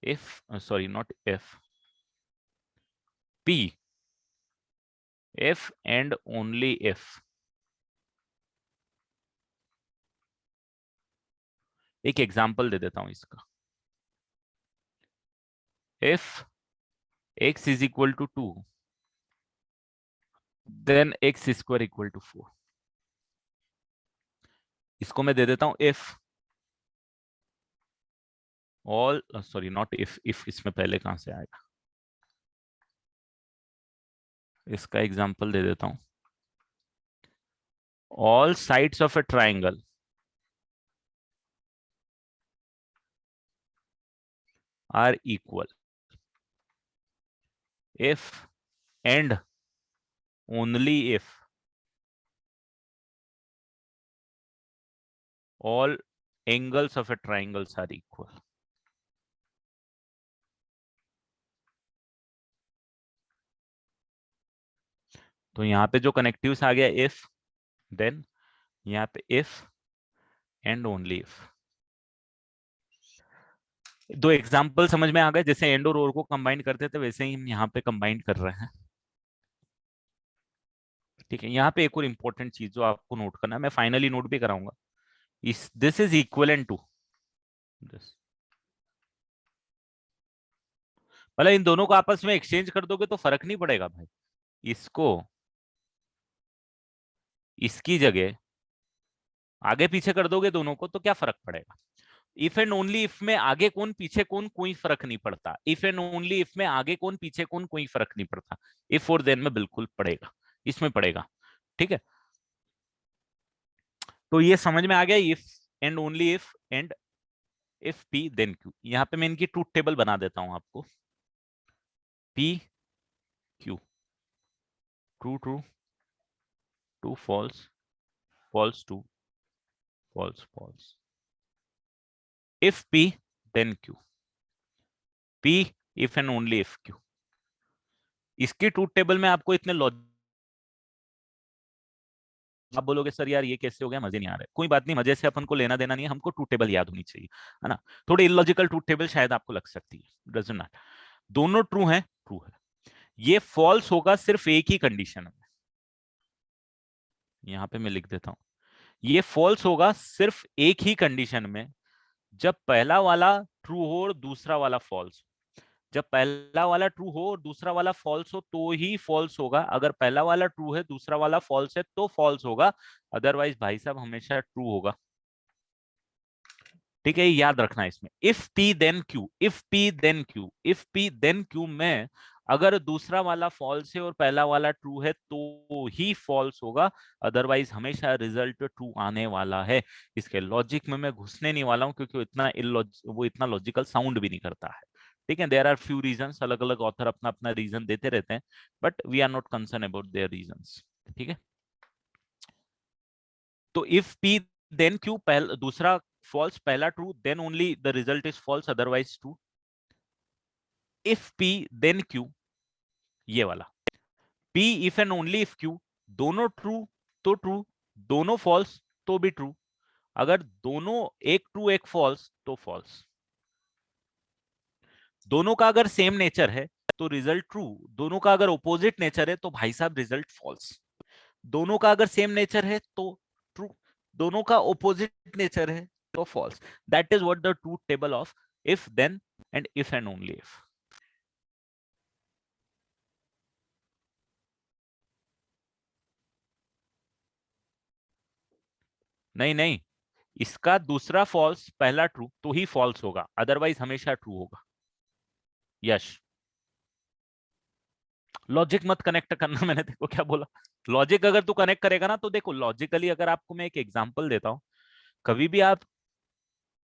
S1: if, sorry not if, P if and only if। एक एग्जांपल दे देता हूं इसका। if x is equal to 2 then x square equal to 4। इसको मैं दे देता हूं if all, sorry not if इसमें पहले कहां से आएगा, इसका एग्जांपल दे देता हूं। all sides of a triangle are equal if and only if all angles of a triangles are equal। तो यहाँ पे जो कनेक्टिव्स आ गया if, then यहाँ पे if and only if। दो एग्जाम्पल समझ में आ गए, जैसे एंड और को कंबाइन करते थे वैसे ही हम यहाँ पे कंबाइन कर रहे हैं। ठीक है, यहाँ पे एक और इंपॉर्टेंट चीज जो आपको नोट करना है, मैं फाइनली नोट भी कराऊंगा, इस this is equivalent to this, मतलब इन दोनों को आपस में एक्सचेंज कर दोगे तो फर्क नहीं पड़ेगा भाई, इसको इसकी जगह आगे पीछे कर दोगे दोनों को तो क्या फर्क पड़ेगा। इफ एंड ओनली इफ में आगे कौन पीछे कौन कोई फर्क नहीं पड़ता, इफ एंड ओनली इफ में आगे कौन पीछे कौन कोई फर्क नहीं पड़ता, इफ और देन में बिल्कुल पड़ेगा, इसमें पड़ेगा। ठीक है, तो ये समझ में आ गया, if and only if and if P then Q. यहाँ पे मैं इनकी ट्रूथ टेबल बना देता हूं आपको, P Q true true true false false true false false, if P then Q, P if and only if Q। इसकी truth table में आपको इतने लॉजिक, आप बोलोगे सर यार ये कैसे हो गया, मजे नहीं आ रहे, कोई बात नहीं, मजे से अपन को लेना देना नहीं है, हमको ट्रूथ टेबल याद होनी चाहिए, है ना। थोड़ी इलॉजिकल ट्रूथ टेबल शायद आपको लग सकती है, डजंट मैटर, दोनों ट्रू है, ट्रू है। ये फॉल्स होगा सिर्फ एक ही कंडीशन में, यहां पे मैं लिख देता हूं, ये फॉल्स होगा सिर्फ एक ही कंडीशन में, जब पहला वाला ट्रू हो और दूसरा वाला फॉल्स। जब पहला वाला ट्रू हो और दूसरा वाला फॉल्स हो तो ही फॉल्स होगा, अगर पहला वाला ट्रू है दूसरा वाला फॉल्स है तो फॉल्स होगा, अदरवाइज भाई साहब हमेशा ट्रू होगा। ठीक है, याद रखना इसमें, if P then Q, if P then Q, if P then Q में अगर दूसरा वाला फॉल्स है और पहला वाला ट्रू है तो ही फॉल्स होगा, अदरवाइज हमेशा रिजल्ट ट्रू आने वाला है। इसके लॉजिक में मैं घुसने नहीं वाला हूं क्योंकि वो इतना लॉजिकल साउंड भी नहीं करता है। ठीक है, देयर आर फ्यू रीजंस, अलग अलग ऑथर अपना अपना रीजन देते रहते हैं, but we are not concern about their reasons. ठीक है, तो इफ पी देन क्यू, पहला दूसरा false, पहला true, then only the result is false, otherwise true। if p then q, ये वाला p if and only if q, दोनों true तो true, दोनों false तो भी true, अगर दोनों एक true एक false तो false। दोनों का अगर सेम नेचर है तो रिजल्ट ट्रू, दोनों का अगर ओपोजिट नेचर है तो भाई साहब रिजल्ट फॉल्स। दोनों का अगर सेम नेचर है तो ट्रू, दोनों का ओपोजिट नेचर है तो false. That is what the truth table of if, then and if and only if. नहीं नहीं, इसका दूसरा फॉल्स पहला ट्रू तो ही फॉल्स होगा, अदरवाइज हमेशा ट्रू होगा। यश, लॉजिक मत कनेक्ट करना, मैंने देखो क्या बोला। लॉजिक अगर तू कनेक्ट करेगा ना तो देखो लॉजिकली, अगर आपको मैं एक एग्जांपल देता हूं, कभी भी आप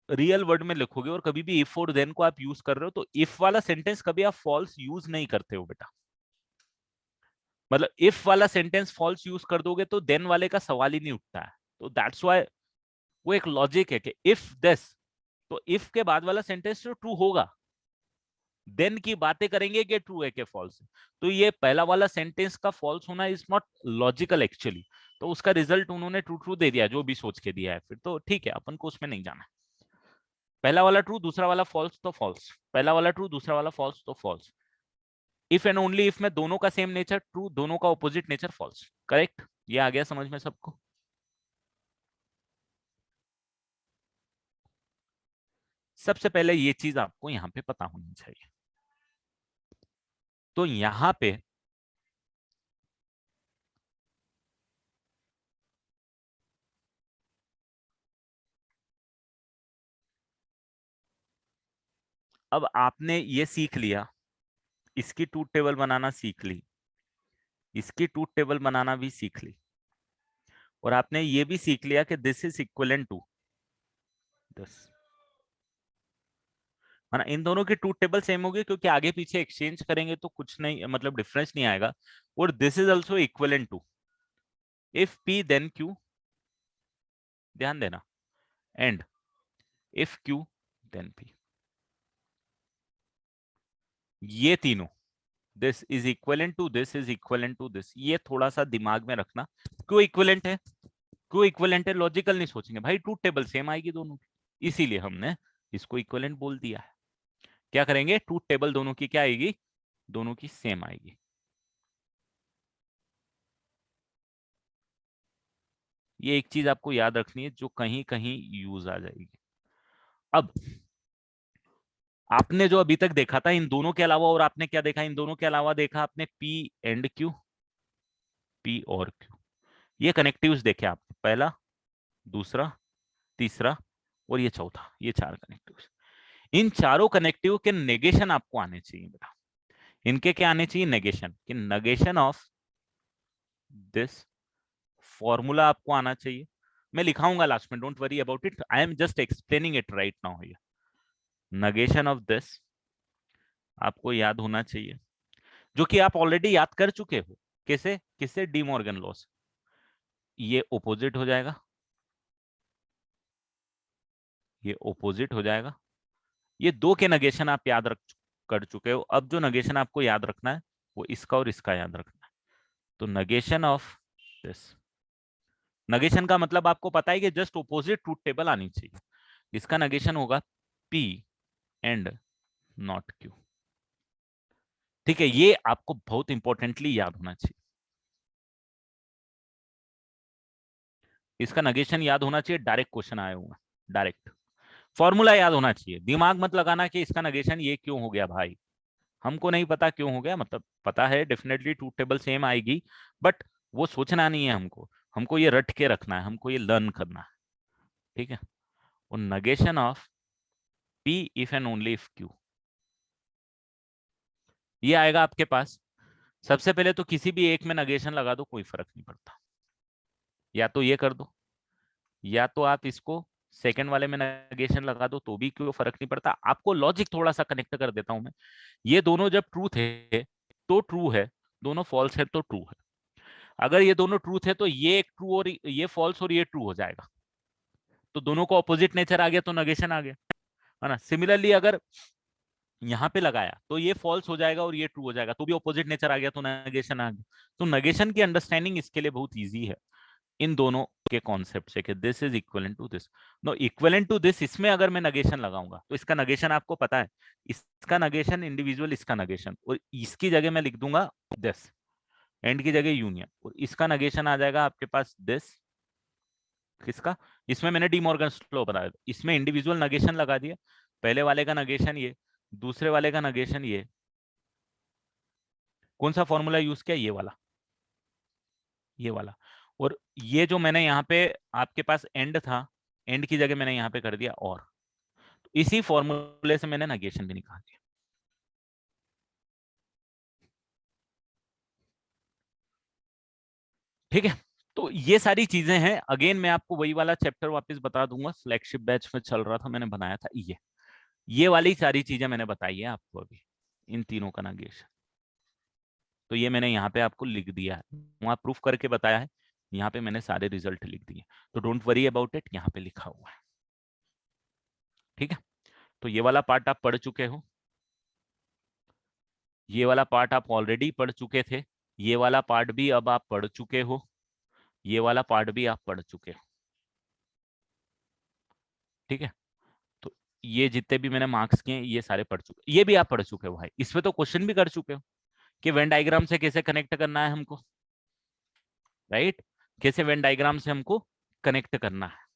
S1: रियल वर्ड में लिखोगे और कभी भी इफ और देन को आप यूज कर रहे हो तो इफ वाला सेंटेंस कभी आप फॉल्स यूज नहीं करते हो बेटा। मतलब इफ वाला सेंटेंस फॉल्स यूज कर दोगे तो देन वाले का सवाल ही नहीं उठता है। तो दैट्स व्हाई वो एक लॉजिक है कि इफ दिस, तो इफ के बाद वाला सेंटेंस तो ट्रू होगा, देन की बातें करेंगे कि ट्रू है कि फॉल्स है। तो ये पहला वाला सेंटेंस का फॉल्स होना इज नॉट लॉजिकल एक्चुअली, तो उसका रिजल्ट उन्होंने ट्रू ट्रू दे दिया जो भी सोच के दिया है, फिर तो ठीक है, अपन को उसमें नहीं जाना। पहला वाला ट्रू दूसरा वाला फॉल्स तो फॉल्स, पहला वाला ट्रू दूसरा वाला फॉल्स तो false. If and only if में दोनों का सेम नेचर ट्रू, दोनों का ऑपोजिट नेचर फॉल्स। करेक्ट, ये आ गया समझ में सबको? सबसे पहले ये चीज आपको यहां पे पता होनी चाहिए। तो यहां पे अब आपने ये सीख लिया, इसकी ट्रूथ टेबल बनाना सीख ली, इसकी ट्रूथ टेबल बनाना भी सीख ली, और आपने ये भी सीख लिया कि this is equivalent to this. है ना, इन दोनों की ट्रूथ टेबल सेम होगी क्योंकि आगे पीछे एक्सचेंज करेंगे तो कुछ नहीं, मतलब डिफरेंस नहीं आएगा। और this is also equivalent to if P then Q, ध्यान देना, and if Q then P. ये तीनों, this is equivalent to this is equivalent to this, ये थोड़ा सा दिमाग में रखना। क्यों इक्विवेलेंट है? क्यों इक्विवेलेंट है? लॉजिकल नहीं सोचेंगे भाई, ट्रूथ टेबल सेम आएगी दोनों की, इसीलिए हमने इसको इक्विवेलेंट बोल दिया है। क्या करेंगे? ट्रूथ टेबल दोनों की क्या आएगी? दोनों की सेम आएगी। ये एक चीज आपको याद रखनी है जो कहीं कहीं यूज आ जाएगी। अब आपने जो अभी तक देखा था इन दोनों के अलावा, और आपने क्या देखा? इन दोनों के अलावा देखा आपने पी एंड क्यू, पी और क्यू, ये कनेक्टिव्स देखे आपने, पहला, दूसरा, तीसरा और ये चौथा, ये चार कनेक्टिव्स। इन चारों कनेक्टिव के नेगेशन आपको आने चाहिए बेटा। इनके क्या आने चाहिए? नेगेशन, कि नेगेशन ऑफ दिस फॉर्मूला आपको आना चाहिए। मैं लिखाऊंगा लास्ट में, don't worry about it, I am just explaining it right now here. Negation of this आपको याद होना चाहिए, जो कि आप ऑलरेडी याद कर चुके हो। कैसे? किससे? डी मॉर्गन लॉ से। ये ओपोजिट हो जाएगा, ये ओपोजिट हो जाएगा। ये दो के नेगेशन आप याद रख कर चुके हो। अब जो नेगेशन आपको याद रखना है वो इसका और इसका याद रखना है। तो नेगेशन ऑफ दिस, नेगेशन का मतलब आपको पता है कि जस्ट ओपोजिट ट्रूथ टेबल आनी चाहिए। इसका नेगेशन होगा P एंड नॉट Q। ठीक है, ये आपको बहुत इंपॉर्टेंटली याद होना चाहिए। इसका नेगेशन याद होना चाहिए, डायरेक्ट क्वेश्चन आया हुआ, डायरेक्ट फॉर्मूला याद होना चाहिए। दिमाग मत लगाना कि इसका नेगेशन ये क्यों हो गया भाई, हमको नहीं पता क्यों हो गया, मतलब पता है डेफिनेटली ट्रूथ टेबल सेम आएगी, बट वो सोचना नहीं है हमको, हमको ये रट के रखना है, हमको ये लर्न करना है। ठीक है, और negation of P if and only if Q, ये आएगा आपके पास। सबसे पहले तो किसी भी एक में नेगेशन लगा दो, कोई फर्क नहीं पड़ता। या तो ये कर दो, या तो आप इसको सेकंड वाले में नेगेशन लगा दो, तो भी कोई फर्क नहीं पड़ता। आपको लॉजिक थोड़ा सा कनेक्ट कर देता हूं मैं। ये दोनों जब ट्रूथ है तो ट्रू है, दोनों फॉल्स है तो ट्रू है। अगर ये दोनों ट्रूथ है तो ये एक ट्रू और ये फॉल्स और ये ट्रू हो जाएगा, तो दोनों को ऑपोजिट नेचर आ गया तो नेगेशन आ गया, है ना। सिमिलरली अगर यहाँ पे लगाया तो ये फॉल्स हो जाएगा और ये ट्रू हो जाएगा, तो भी ऑपोजिट नेचर आ गया तो नेगेशन आ गया। तो नेगेशन की अंडरस्टैंडिंग इसके लिए बहुत ईजी है, इन दोनों के कॉन्सेप्ट से कि this is equivalent to this. No, equivalent to this, इसमें अगर मैं नेगेशन लगाऊंगा तो इसका नेगेशन आपको पता है, इसका नेगेशन इंडिविजुअल, इसका नेगेशन, और इसकी जगह मैं लिख दूंगा दिस, एंड की जगह यूनियन, और इसका नेगेशन आ जाएगा आपके पास दिस। किसका? इसमें मैंने डी मॉर्गन लॉ बताया, इसमें इंडिविजुअल नेगेशन लगा दिया, पहले वाले का नगेशन ये, दूसरे वाले का नगेशन ये। कौन सा फॉर्मूला यूज किया? ये वाला, ये वाला। और ये जो मैंने यहाँ पे, आपके पास एंड था, एंड की जगह मैंने यहाँ पे कर दिया और। तो इसी फॉर्मूले से मैंने नगेशन भी निकाल दिया। ठीक है, तो ये सारी चीजें हैं। अगेन मैं आपको वही वाला चैप्टर वापस बता दूंगा, फ्लैगशिप बैच में चल रहा था, मैंने बनाया था ये वाली सारी चीजें मैंने बताई है आपको अभी, इन तीनों का नगेशन। तो ये मैंने यहाँ पे आपको लिख दिया है, वहां प्रूफ करके बताया है, यहाँ पे मैंने सारे रिजल्ट लिख दिए। तो डोंट वरी अबाउट इट, यहाँ पे लिखा हुआ है। ठीक है, तो ये वाला पार्ट आप पढ़ चुके हो, ये वाला पार्ट आप ऑलरेडी पढ़ चुके थे, ये वाला पार्ट भी अब आप पढ़ चुके हो, ये वाला पार्ट भी आप पढ़ चुके हो। ठीक है, तो ये जितने भी मैंने मार्क्स किए ये सारे पढ़ चुके, ये भी आप पढ़ चुके हो भाई, इसमें तो क्वेश्चन भी कर चुके हो कि वेन डायग्राम से कैसे कनेक्ट करना है हमको, राइट? कैसे वेन डायग्राम से हमको कनेक्ट करना है।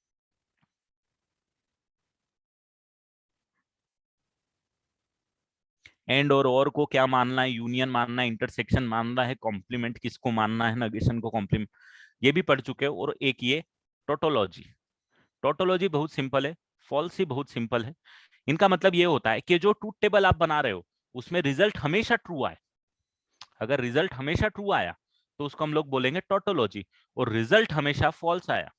S1: एंड और को क्या मानना है, यूनियन मानना है, इंटरसेक्शन मानना है, कॉम्प्लीमेंट किसको मानना है, नगेशन को कॉम्प्लीमेंट, ये भी पढ़ चुके हो। और एक ये टोटोलॉजी, टोटोलॉजी बहुत सिंपल है, फॉल्स ही बहुत सिंपल है। इनका मतलब ये होता है कि जो ट्रूथ टेबल आप बना रहे हो उसमें रिजल्ट हमेशा ट्रू आए। अगर रिजल्ट हमेशा ट्रू आया तो उसको हम लोग बोलेंगे टोटोलॉजी, और रिजल्ट हमेशा फॉल्स आया,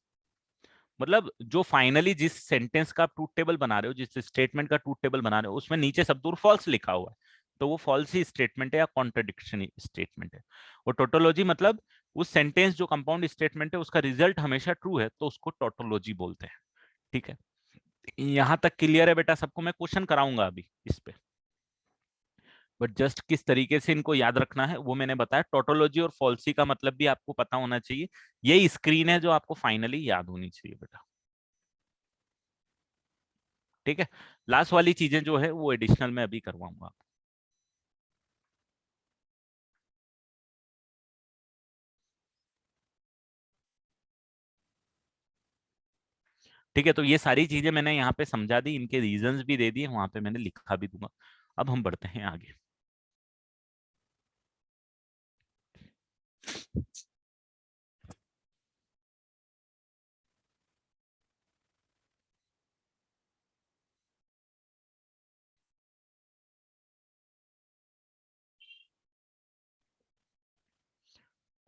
S1: मतलब जो फाइनली जिस सेंटेंस का ट्रूथ टेबल बना रहे हो, जिस स्टेटमेंट का ट्रूथ टेबल बना रहे हो, उसमें नीचे सब दूर फॉल्स लिखा हुआ है, तो वो फॉल्स ही स्टेटमेंट है या कॉन्ट्रडिक्शन स्टेटमेंट है। और टोटोलॉजी मतलब उस सेंटेंस जो कंपाउंड स्टेटमेंट है उसका रिजल्ट हमेशा ट्रू है, तो उसको टोटोलॉजी बोलते हैं। ठीक है, यहां तक क्लियर है बेटा सबको? मैं क्वेश्चन कराऊंगा अभी इस पे, बट जस्ट किस तरीके से इनको याद रखना है वो मैंने बताया। टोटोलॉजी और फॉल्सी का मतलब भी आपको पता होना चाहिए। यही स्क्रीन है जो आपको फाइनली याद होनी चाहिए बेटा। ठीक है, लास्ट वाली चीजें जो है वो एडिशनल में अभी करवाऊंगा। ठीक है, तो ये सारी चीजें मैंने यहाँ पे समझा दी, इनके रीजंस भी दे दिए, वहां पे मैंने लिखा भी दूंगा। अब हम बढ़ते हैं आगे।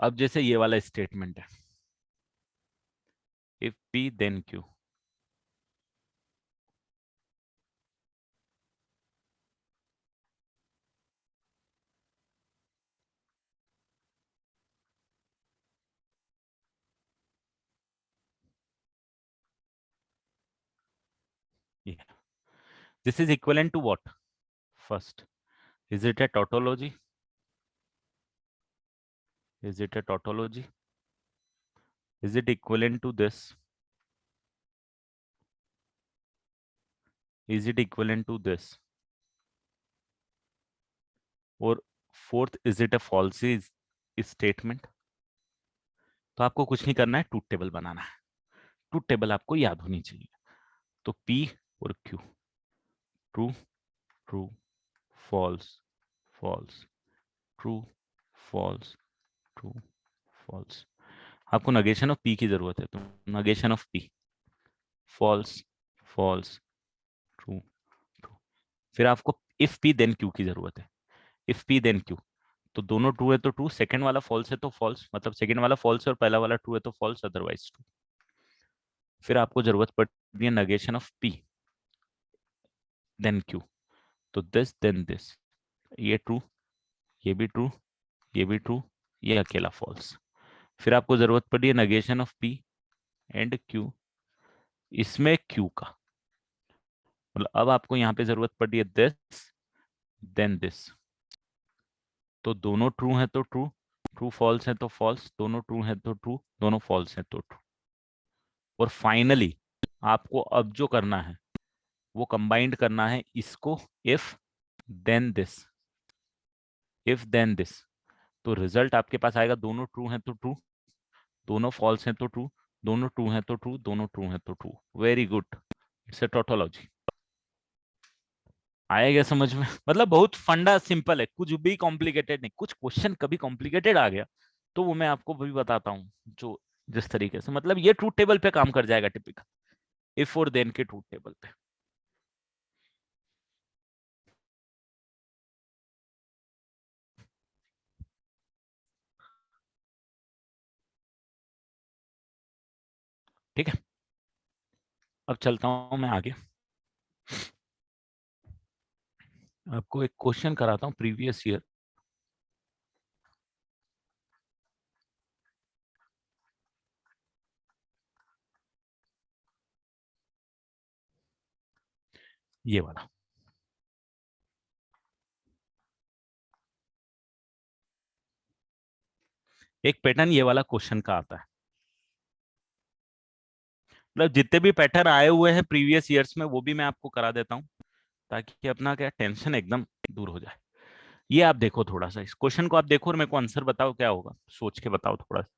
S1: अब जैसे ये वाला स्टेटमेंट है, if P then Q, this is equivalent to what? First, is it a tautology? Is it a tautology? Is it equivalent to this? Is it equivalent to this? और fourth, is it a falsies statement? तो आपको कुछ नहीं करना है, truth table बनाना है। Truth table आपको याद होनी चाहिए। तो P और Q, true true false false, true false true false. आपको नगेशन ऑफ P की जरूरत है, तो negation of P, false false true true. फिर आपको इफ P देन Q की जरूरत है, इफ P देन Q, तो दोनों ट्रू है तो ट्रू, सेकंड वाला फॉल्स है तो फॉल्स, मतलब सेकंड वाला फॉल्स है और पहला वाला ट्रू है तो फॉल्स, अदरवाइज ट्रू। फिर आपको जरूरत पड़ती है negation of P then Q, तो दिस देन दिस, ये ट्रू, ये भी ट्रू, ये भी ट्रू, ये अकेला फॉल्स। फिर आपको जरूरत पड़ी है negation of P and Q, इसमें Q का, मतलब अब आपको यहाँ पे जरूरत पड़ी है दिस देन दिस, तो दोनों ट्रू है तो ट्रू, ट्रू फॉल्स है तो फॉल्स, दोनों ट्रू है तो ट्रू, दोनों फॉल्स है तो ट्रू। और फाइनली आपको अब जो करना है वो कंबाइंड करना है इसको, if then this, if then this, तो रिजल्ट आपके पास आएगा दोनों ट्रू हैं तो ट्रू, दोनों फॉल्स हैं तो ट्रू, दोनों ट्रू हैं तो ट्रू, दोनों ट्रू हैं तो true. Very good, it's a tautology. आया क्या समझ में? मतलब बहुत फंडा सिंपल है, कुछ भी कॉम्प्लिकेटेड नहीं। कुछ क्वेश्चन कभी कॉम्प्लिकेटेड आ गया तो वो मैं आपको भी बताता हूँ, जो जिस तरीके से मतलब ये ट्रूथ टेबल पे काम कर जाएगा, टिपिकल इफ और देन के ट्रूथ टेबल पे। ठीक है, अब चलता हूं मैं आगे। आपको एक क्वेश्चन कराता हूँ प्रीवियस ईयर। ये वाला एक पैटर्न ये वाला क्वेश्चन का आता है। मतलब जितने भी पैटर्न आए हुए हैं प्रीवियस ईयर्स में वो भी मैं आपको करा देता हूँ, ताकि अपना क्या टेंशन एकदम दूर हो जाए। ये आप देखो थोड़ा सा, इस क्वेश्चन को आप देखो और मेरे को आंसर बताओ क्या होगा, सोच के बताओ थोड़ा सा।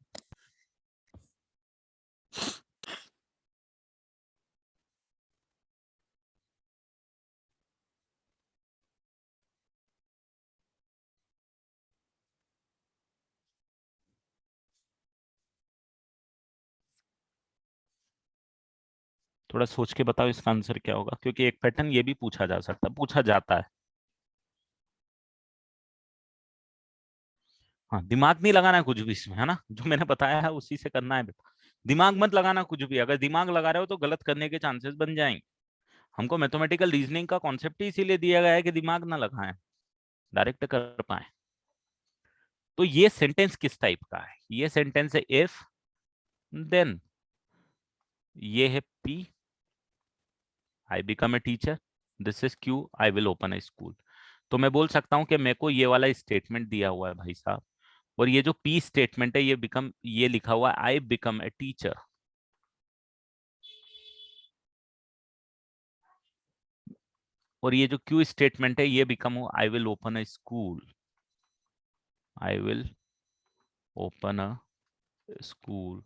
S1: थोड़ा सोच के बताओ इसका आंसर क्या होगा, क्योंकि एक पैटर्न ये भी पूछा जा सकता, पूछा जाता है। हाँ, दिमाग नहीं लगाना है कुछ भी इसमें, है ना? जो मैंने बताया है उसी से करना है बेटा। दिमाग मत लगाना कुछ भी, अगर दिमाग लगा रहे हो तो गलत करने के चांसेस बन जाएंगे। हमको मैथमेटिकल रीजनिंग का कॉन्सेप्ट ही इसीलिए दिया गया है कि दिमाग ना लगाएं, डायरेक्ट कर पाए। तो ये सेंटेंस किस टाइप का है? ये सेंटेंस है इफ देन, ये है P, I become a teacher, this is Q, I will open a school. तो मैं बोल सकता हूं कि मेरे को ये वाला स्टेटमेंट दिया हुआ है भाई साहब, और ये जो पी स्टेटमेंट है ये लिखा हुआ है आई बिकम ए टीचर। और ये जो क्यू स्टेटमेंट है ये बिकम हो आई will open a school, I will open a school.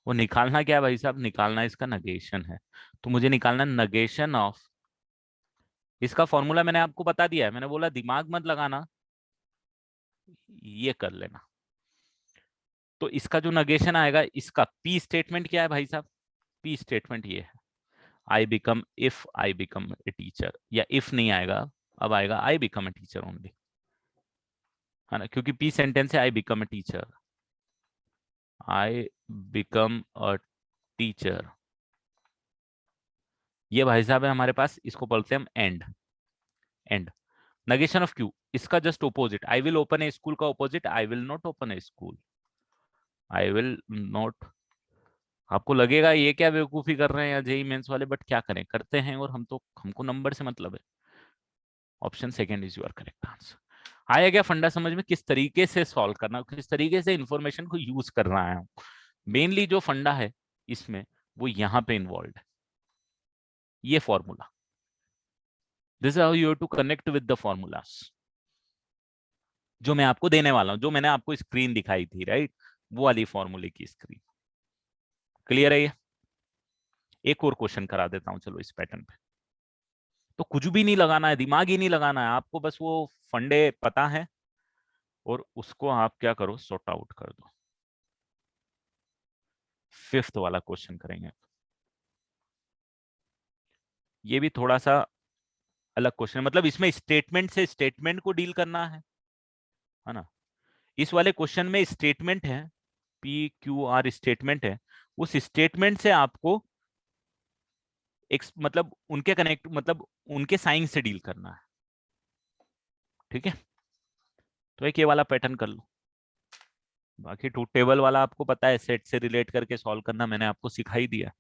S1: वो निकालना क्या है भाई साहब? निकालना इसका नगेशन है। तो मुझे निकालना नगेशन ऑफ, इसका फॉर्मूला मैंने आपको बता दिया है, मैंने बोला दिमाग मत लगाना, ये कर लेना। तो इसका जो नगेशन आएगा, इसका पी स्टेटमेंट क्या है भाई साहब? पी स्टेटमेंट ये है I become, if I become a teacher, या इफ नहीं आएगा, अब आएगा I become a teacher only, है ना? क्योंकि पी सेंटेंस है I become a teacher, I become a teacher. ये भाई साहब है हमारे पास, इसको बोलते हैं हम and. And negation of Q, इसका just opposite, I will open a school का opposite I will not open a school, I will not. आपको लगेगा ये क्या बेवकूफी कर रहे हैं या जेई मेंस वाले, बट क्या करें, करते हैं, और हम तो, हमको नंबर से मतलब है। Option second is your correct answer. आया क्या फंडा समझ में, किस तरीके से सॉल्व करना, किस तरीके से इंफॉर्मेशन को यूज कर रहा है? मेनली जो फंडा है इसमें वो यहाँ पे इन्वॉल्व है, ये formula. This is how you have to connect with the formulas जो मैं आपको देने वाला हूं, जो मैंने आपको स्क्रीन दिखाई थी, राइट? वो वाली फॉर्मूले की स्क्रीन। क्लियर है ये? एक और क्वेश्चन करा देता हूं चलो इस पैटर्न पे। तो कुछ भी नहीं लगाना है, दिमाग ही नहीं लगाना है आपको, बस वो फंडे पता है और उसको आप क्या करो, सॉर्ट आउट कर दो। फिफ्थ वाला क्वेश्चन करेंगे। ये भी थोड़ा सा अलग क्वेश्चन है, मतलब इसमें स्टेटमेंट से स्टेटमेंट को डील करना है ना? इस वाले क्वेश्चन में स्टेटमेंट है, पी क्यू आर स्टेटमेंट है, उस स्टेटमेंट से आपको एक मतलब उनके कनेक्ट, मतलब उनके साइन से डील करना है। ठीक है, तो एक ये वाला पैटर्न कर लो। बाकी ट्रूथ टेबल वाला आपको पता है, सेट से रिलेट करके सॉल्व करना मैंने आपको सिखाई दिया।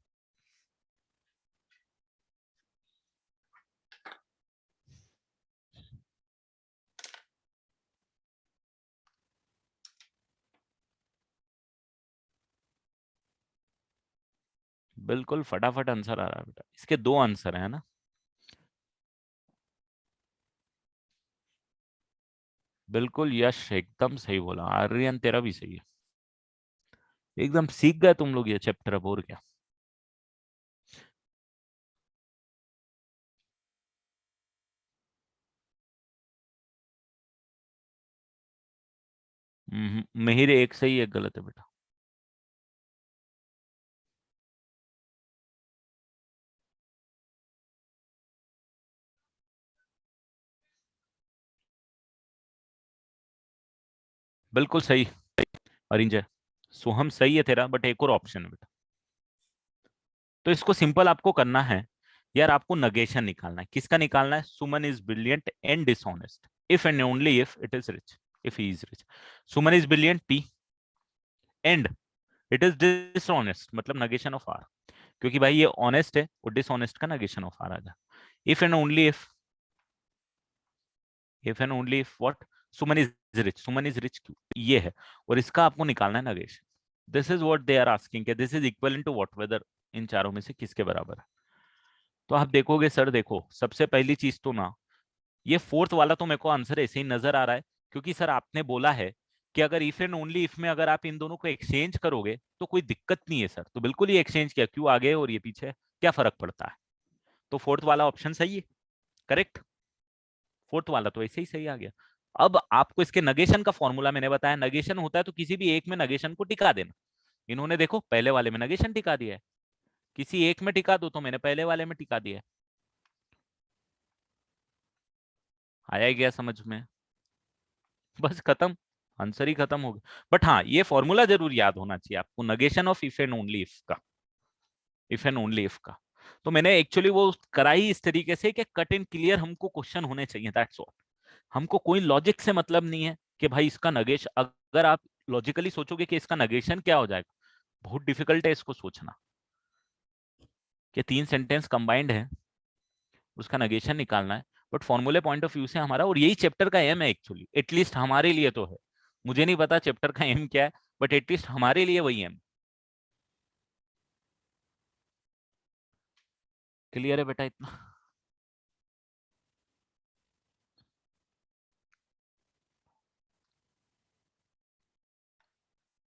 S1: बिल्कुल फटाफट आंसर आ रहा है बेटा, इसके दो आंसर है ना? बिल्कुल यश, एकदम सही बोला। आर्यन तेरा भी सही है, एकदम सीख गए तुम लोग ये चैप्टर, अब और क्या। मिहिर एक सही एक गलत है बेटा। बिल्कुल सही अरिंज है। सोहम सही है तेरा, बट एक और ऑप्शन है बेटा। तो इसको सिंपल आपको करना है यार, आपको नगेशन निकालना है। किसका निकालना है? Suman is brilliant and dishonest if and only if it is rich, if he is rich. Suman is brilliant P, and it is dishonest मतलब नगेशन ऑफ आर, क्योंकि भाई ये ऑनेस्ट है और डिसऑनेस्ट का नगेशन ऑफ आर आ जाए। If and only if and only if what? Suman is rich, Suman is rich क्यों? ये है, और इसका आपको निकालना है negation. This is what they are asking, this is equal to what, whether इन चारों में से किसके बराबर है। तो आप देखोगे सर, देखो सबसे पहली चीज तो ना, ये फोर्थ वाला तो मेरे को आंसर ऐसे ही नजर आ रहा है, क्योंकि सर आपने बोला है कि अगर इफ एंड ओनली इफ में अगर आप इन दोनों को एक्सचेंज करोगे तो कोई दिक्कत नहीं है सर। तो बिल्कुल ही एक्सचेंज किया, क्यों आगे और ये पीछे, क्या फर्क पड़ता है। तो फोर्थ वाला ऑप्शन सही है, करेक्ट। फोर्थ वाला तो ऐसे ही सही आ गया। अब आपको इसके नगेशन का फॉर्मूला मैंने बताया, नगेशन होता है तो किसी भी एक में नगेशन को टिका देना। इन्होंने देखो पहले वाले में नगेशन टिका दिया है, किसी एक में टिका दो, तो मैंने पहले वाले में टिका दिया है। आया गया समझ में? बस खत्म, आंसर ही खत्म हो गया। बट हाँ, ये फॉर्मूला जरूर याद होना चाहिए आपको, negation of if and only if का, इफ एंड ओनली इफ का। तो मैंने एक्चुअली वो कराई इस तरीके से कि कट एंड क्लियर हमको क्वेश्चन होने चाहिए, दैट्स ऑल। हमको कोई लॉजिक से मतलब नहीं है कि भाई इसका नगेश, अगर आप लॉजिकली सोचोगे कि इसका नगेशन क्या हो जाएगा, बहुत डिफिकल्ट है इसको सोचना कि तीन सेंटेंस कंबाइंड है, उसका नगेशन निकालना है। बट फॉर्मूले पॉइंट ऑफ व्यू से हमारा, और यही चैप्टर का एम है एक्चुअली, एटलीस्ट हमारे लिए तो है। मुझे नहीं पता चैप्टर का एम क्या है, बट एटलीस्ट हमारे लिए वही एम। क्लियर है बेटा इतना?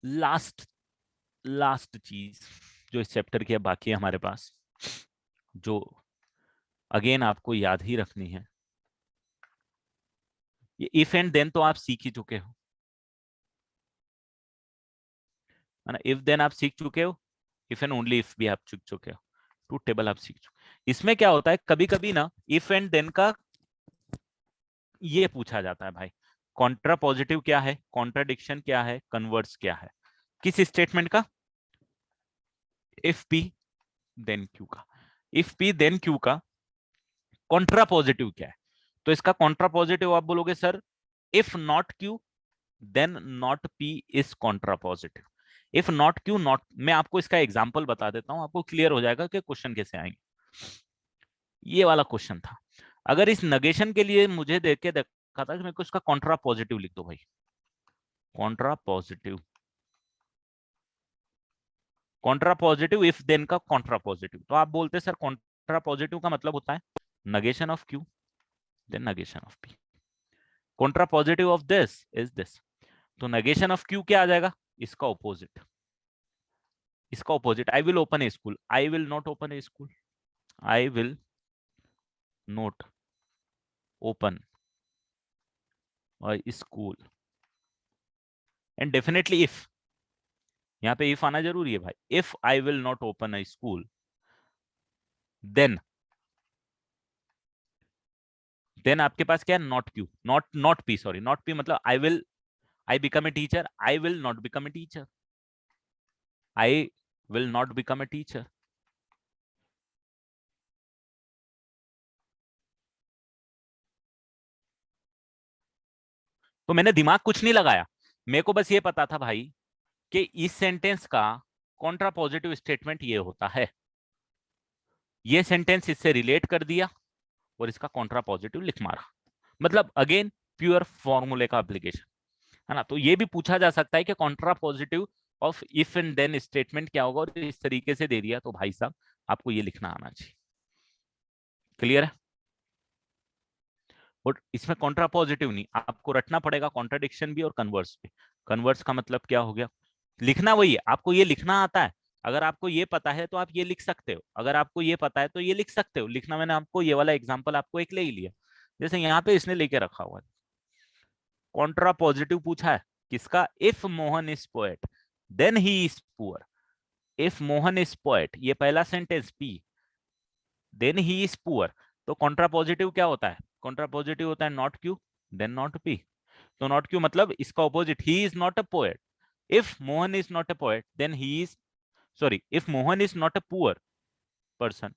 S1: लास्ट लास्ट चीज जो इस चैप्टर की है बाकी है हमारे पास, जो अगेन आपको याद ही रखनी है, ये इफ एंड देन तो आप सीख ही चुके हो, है ना। इफ देन आप सीख चुके हो, इफ एंड ओनली इफ भी आप सीख चुके हो, ट्रूथ टेबल आप सीख चुके। इसमें क्या होता है, कभी कभी ना इफ एंड देन का ये पूछा जाता है भाई, कॉन्ट्रा पॉजिटिव क्या है, कॉन्ट्राडिक्शन क्या है, कन्वर्स क्या है, किस स्टेटमेंट का? इफ पी देन क्यू का। इफ पी देन क्यू का कॉन्ट्रा पॉजिटिव क्या है? तो इसका कॉन्ट्रा पॉजिटिव आप बोलोगे sir, if not Q then not P is contrapositive. If not Q not, मैं आपको इसका एग्जांपल बता देता हूं, आपको क्लियर हो जाएगा कि क्वेश्चन कैसे आएंगे। ये वाला क्वेश्चन था, अगर इस नगेशन के लिए मुझे देख के देखा था कि मेरे को इसका कॉन्ट्रा पॉजिटिव लिख दो भाई, contrapositive, contrapositive if then का कॉन्ट्रा पॉजिटिव, तो आप बोलते सर कॉन्ट्रा पॉजिटिव का मतलब होता है negation of Q then negation of P, contrapositive of this is this. तो नगेशन ऑफ क्यू क्या आ जाएगा? इसका ऑपोजिट, इसका opposite. I will open a school, I will not open a school, I will not open a school. And definitely if, यहाँ पे if आना जरूरी है भाई, if I will not open a school then आपके पास क्या है? Not Q, not P, sorry not P मतलब I will, I become a teacher, I will not become a teacher, I will not become a teacher. तो मैंने दिमाग कुछ नहीं लगाया, मेरे को बस ये पता था भाई कि इस सेंटेंस का कॉन्ट्रा पॉजिटिव स्टेटमेंट ये होता है, ये सेंटेंस इससे रिलेट कर दिया और इसका कॉन्ट्रा पॉजिटिव लिख मारा। मतलब अगेन प्योर फॉर्मूले का एप्लीकेशन, है ना। तो ये भी पूछा जा सकता है कि contrapositive of if and then statement क्या होगा, और इस तरीके से दे दिया तो भाई साहब आपको ये लिखना आना चाहिए। क्लियर है? और इसमें कॉन्ट्रा पॉजिटिव नहीं, आपको रटना पड़ेगा कॉन्ट्राडिक्शन भी और कन्वर्स भी। कन्वर्स का मतलब क्या हो गया? लिखना वही है, आपको ये लिखना आता है, अगर आपको ये पता है तो आप ये लिख सकते हो, अगर आपको ये पता है तो ये लिख सकते हो। लिखना मैंने आपको ये वाला एग्जांपल आपको एक ले ही लिया, जैसे यहाँ पे इसने लेके रखा हुआ है, कॉन्ट्रा पॉजिटिव पूछा है किसका? If Mohan is poet then he is poor. If Mohan is poet, ये पहला sentence P, then he is poor. तो कॉन्ट्रापोजिटिव क्या होता है? कॉन्ट्रापोजिटिव होता है not Q then not P. तो नॉट क्यू मतलब इसका opposite, he is not a poet. If Mohan is not a poet then he is, sorry, if Mohan is not a poor person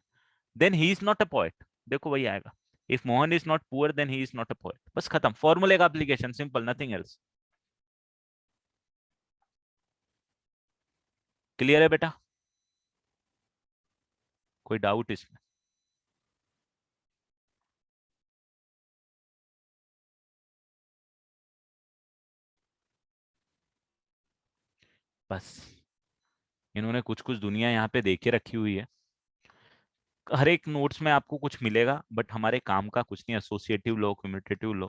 S1: then he is not a poet. देखो वही आएगा, if Mohan is not poor then he is not a poet. बस खत्म, फॉर्मूले का application, simple, nothing else. Clear है बेटा? कोई डाउट इसमें? बस इन्होंने कुछ कुछ दुनिया यहाँ पे देखे रखी हुई है। हर एक नोट्स में आपको कुछ मिलेगा, बट हमारे काम का कुछ नहीं। एसोसिएटिव लॉ, कम्यूटेटिव लॉ,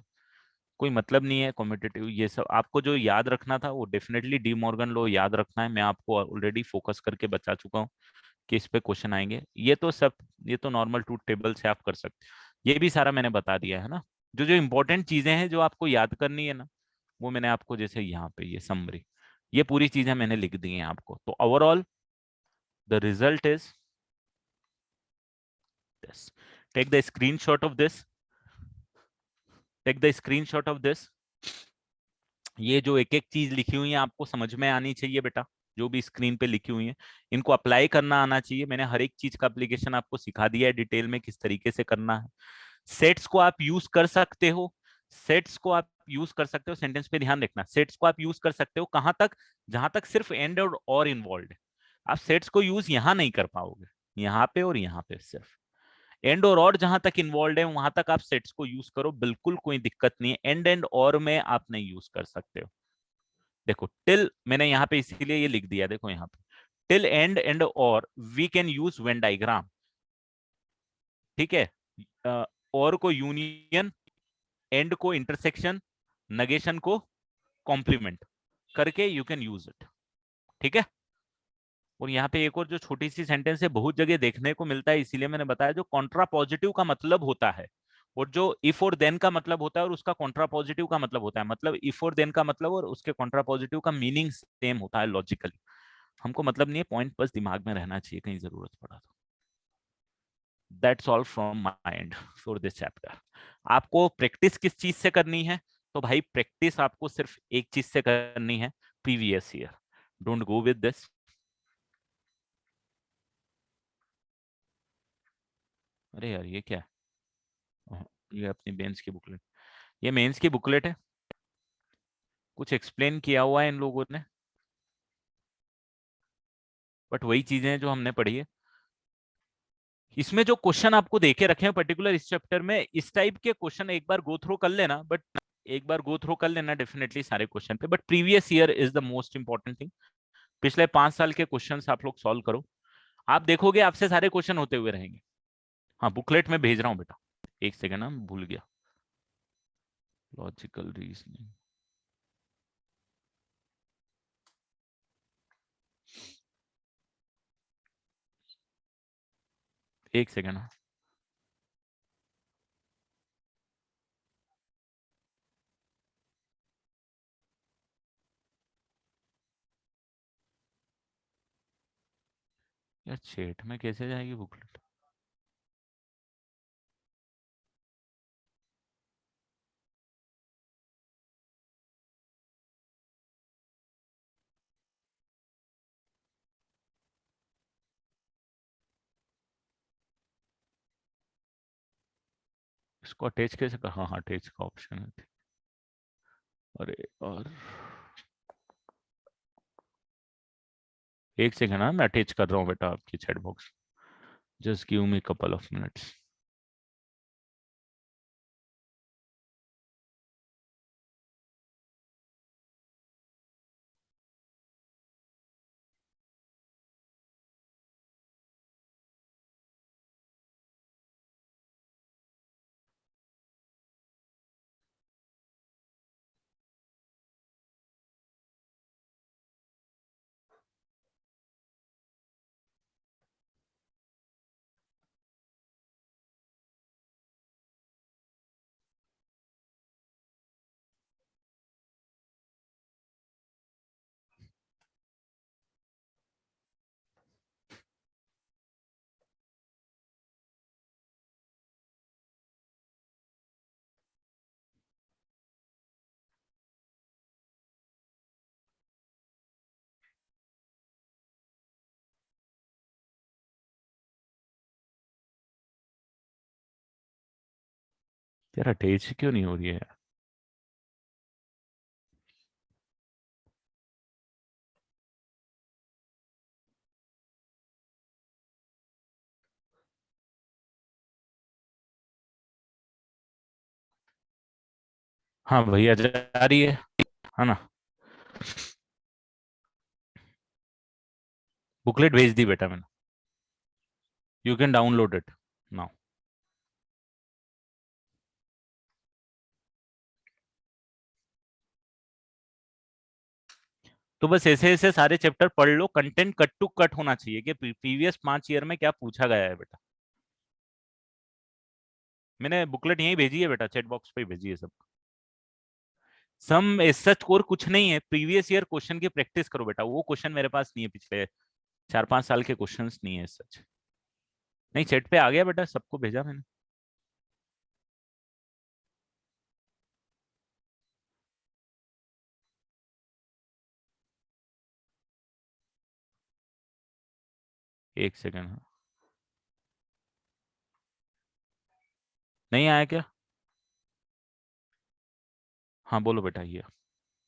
S1: कोई मतलब नहीं है। कम्यूटेटिव ये सब आपको जो याद रखना था वो डेफिनेटली डी मॉर्गन लॉ याद रखना है। मैं आपको ऑलरेडी फोकस करके बता चुका हूँ कि इस पे क्वेश्चन आएंगे। ये तो सब, ये तो नॉर्मल ट्रूथ टेबल से आप कर सकते, ये भी सारा मैंने बता दिया है ना। जो जो इंपॉर्टेंट चीजें हैं जो आपको याद करनी है ना, वो मैंने आपको, जैसे यहाँ पे ये समरी, ये पूरी चीजें मैंने लिख दी हैं आपको। तो overall the result is this. Take the screenshot of this, take the screenshot of this. ये जो एक एक चीज लिखी हुई है आपको समझ में आनी चाहिए बेटा। जो भी स्क्रीन पे लिखी हुई है इनको अप्लाई करना आना चाहिए। मैंने हर एक चीज का एप्लीकेशन आपको सिखा दिया है डिटेल में, किस तरीके से करना है। सेट्स को आप यूज कर सकते हो, सेट्स को आप यूज कर सकते हो। सेंटेंस पे ध्यान रखना, सेट्स को आप यूज कर सकते हो कहां तक? जहां तक सिर्फ एंड और इन्वॉल्व है। आप सेट्स को यूज यहां नहीं कर पाओगे, यहाँ पे और यहाँ पे सिर्फ। एंड और जहां तक इन्वॉल्व है वहां तक आप सेट्स को यूज करो, बिल्कुल कोई दिक्कत नहीं है। एंड और में आप नहीं यूज कर सकते हो। देखो टिल मैंने यहाँ पे इसीलिए ये लिख दिया, देखो यहाँ पे टिल एंड और we can use Venn diagram. ठीक है, और को यूनियन, एंड को इंटरसेक्शन, नगेशन को कॉम्प्लीमेंट करके यू कैन यूज इट। ठीक है। और यहाँ पे एक और जो छोटी सी सेंटेंस है, बहुत जगह देखने को मिलता है, इसीलिए मैंने बताया, जो कॉन्ट्रा पॉजिटिव का मतलब होता है और जो इफ और देन का मतलब होता है और उसका कॉन्ट्रा पॉजिटिव का मतलब होता है, मतलब इफ और देन का मतलब और उसके कॉन्ट्रा पॉजिटिव का मीनिंग सेम होता है लॉजिकली। हमको मतलब नहीं है, पॉइंट बस दिमाग में रहना चाहिए कहीं जरूरत पड़ा तो। That's all from my and for this chapter. आपको प्रैक्टिस किस चीज से करनी है? तो भाई प्रैक्टिस आपको सिर्फ एक चीज से करनी है, previous year. Don't go with this. अरे यार ये क्या है? ये अपनी बेंच की बुकलेट, ये मेंस की बुकलेट है, कुछ एक्सप्लेन किया हुआ है इन लोगों ने, बट वही चीजें हैं जो हमने पढ़ी है। इसमें जो क्वेश्चन आपको देके रखे हैं पर्टिकुलर इस चैप्टर में, इस टाइप के क्वेश्चन एक बार गो थ्रू कर लेना, बट एक बार गो थ्रू कर लेना डेफिनेटली सारे क्वेश्चन पे, but previous year is the most important thing. पिछले 5 साल के क्वेश्चन आप लोग सॉल्व करो, आप देखोगे आपसे सारे क्वेश्चन होते हुए रहेंगे। हाँ बुकलेट में भेज रहा हूँ बेटा, एक सेकेंड ना, भूल गया। लॉजिकल रीजनिंग, एक सेकेंड। यार चैट में कैसे जाएगी बुकलेट? इसको अटैच कैसे कर? हाँ हाँ अटैच का ऑप्शन है। अरे और एक सेकेंड, हाँ मैं अटैच कर रहा हूँ बेटा आपकी chat box. Just give me couple of minutes. यार अटैच क्यों नहीं हो रही है यार? हाँ भैया जा रही है ना? बुकलेट भेज दी बेटा मैंने, you can download it now. तो बस ऐसे ऐसे सारे चैप्टर पढ़ लो, कंटेंट कट टू कट होना चाहिए कि प्रीवियस 5 ईयर में क्या पूछा गया है बेटा। मैंने बुकलेट यहीं भेजी है बेटा, चैट बॉक्स पे ही भेजी है सब। सम सच कोर कुछ नहीं है, प्रीवियस ईयर क्वेश्चन की प्रैक्टिस करो बेटा। वो क्वेश्चन मेरे पास नहीं है, पिछले 4-5 साल के क्वेश्चंस नहीं है सच। नहीं चैट पे आ गया बेटा, सबको भेजा मैंने। एक सेकेंड, हाँ। नहीं आया क्या? हाँ बोलो बेटा ये।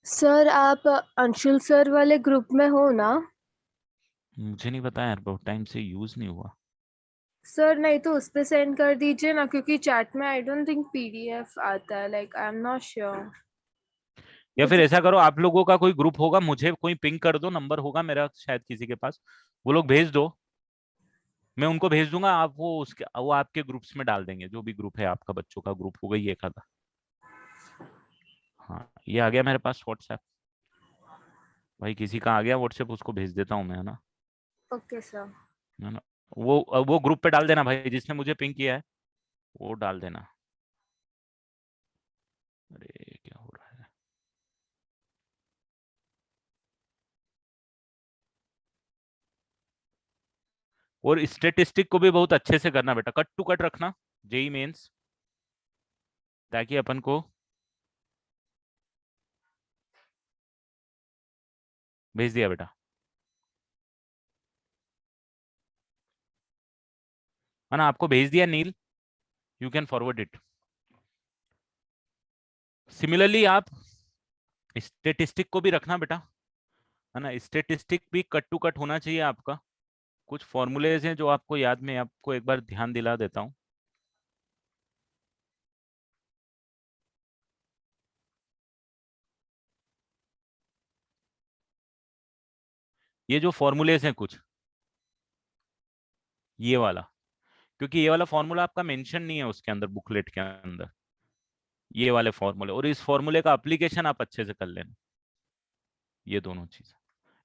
S3: सर आप अंशुल सर वाले ग्रुप में हो ना?
S1: मुझे नहीं पता यार, बहुत टाइम से यूज नहीं हुआ।
S3: सर नहीं तो उस पे सेंड कर दीजिए ना, क्योंकि चैट में आई डोंट थिंक पीडीएफ आता है, like I am not sure.
S1: या फिर ऐसा करो, आप लोगों का कोई ग्रुप होगा, मुझे कोई पिंग कर दो, नंबर होगा मेरा शायद किसी के पास, वो लोग भेज दो, मैं उनको भेज दूंगा, आप वो आपके ग्रुप्स में डाल देंगे, जो भी ग्रुप है आपका, बच्चों का ग्रुप होगा ये था। हाँ ये आ गया मेरे पास व्हाट्सएप। भाई किसी का आ गया व्हाट्सएप, उसको भेज देता हूँ मैं, है ना?
S3: Okay sir.
S1: है ना? वो ग्रुप पे डाल देना भाई, जिसने मुझे पिंग किया है वो डाल देना। अरे क्या हो रहा है? और स्टेटिस्टिक को भी बहुत अच्छे से करना बेटा, कट टू कट रखना जेई मेंस, ताकि अपन को। भेज दिया बेटा, है ना? आपको भेज दिया Neel, you can forward it. Similarly आप स्टेटिस्टिक को भी रखना बेटा, है ना? स्टेटिस्टिक भी कट टू कट होना चाहिए आपका। कुछ फॉर्मूलेज हैं जो आपको याद में, आपको एक बार ध्यान दिला देता हूँ। ये जो फॉर्मूलेज हैं कुछ, ये वाला, क्योंकि ये वाला फॉर्मूला आपका मेंशन नहीं है उसके अंदर, बुकलेट के अंदर, ये वाले फॉर्मूले, और इस फॉर्मूले का एप्लीकेशन आप अच्छे से कर लेना, ये दोनों चीज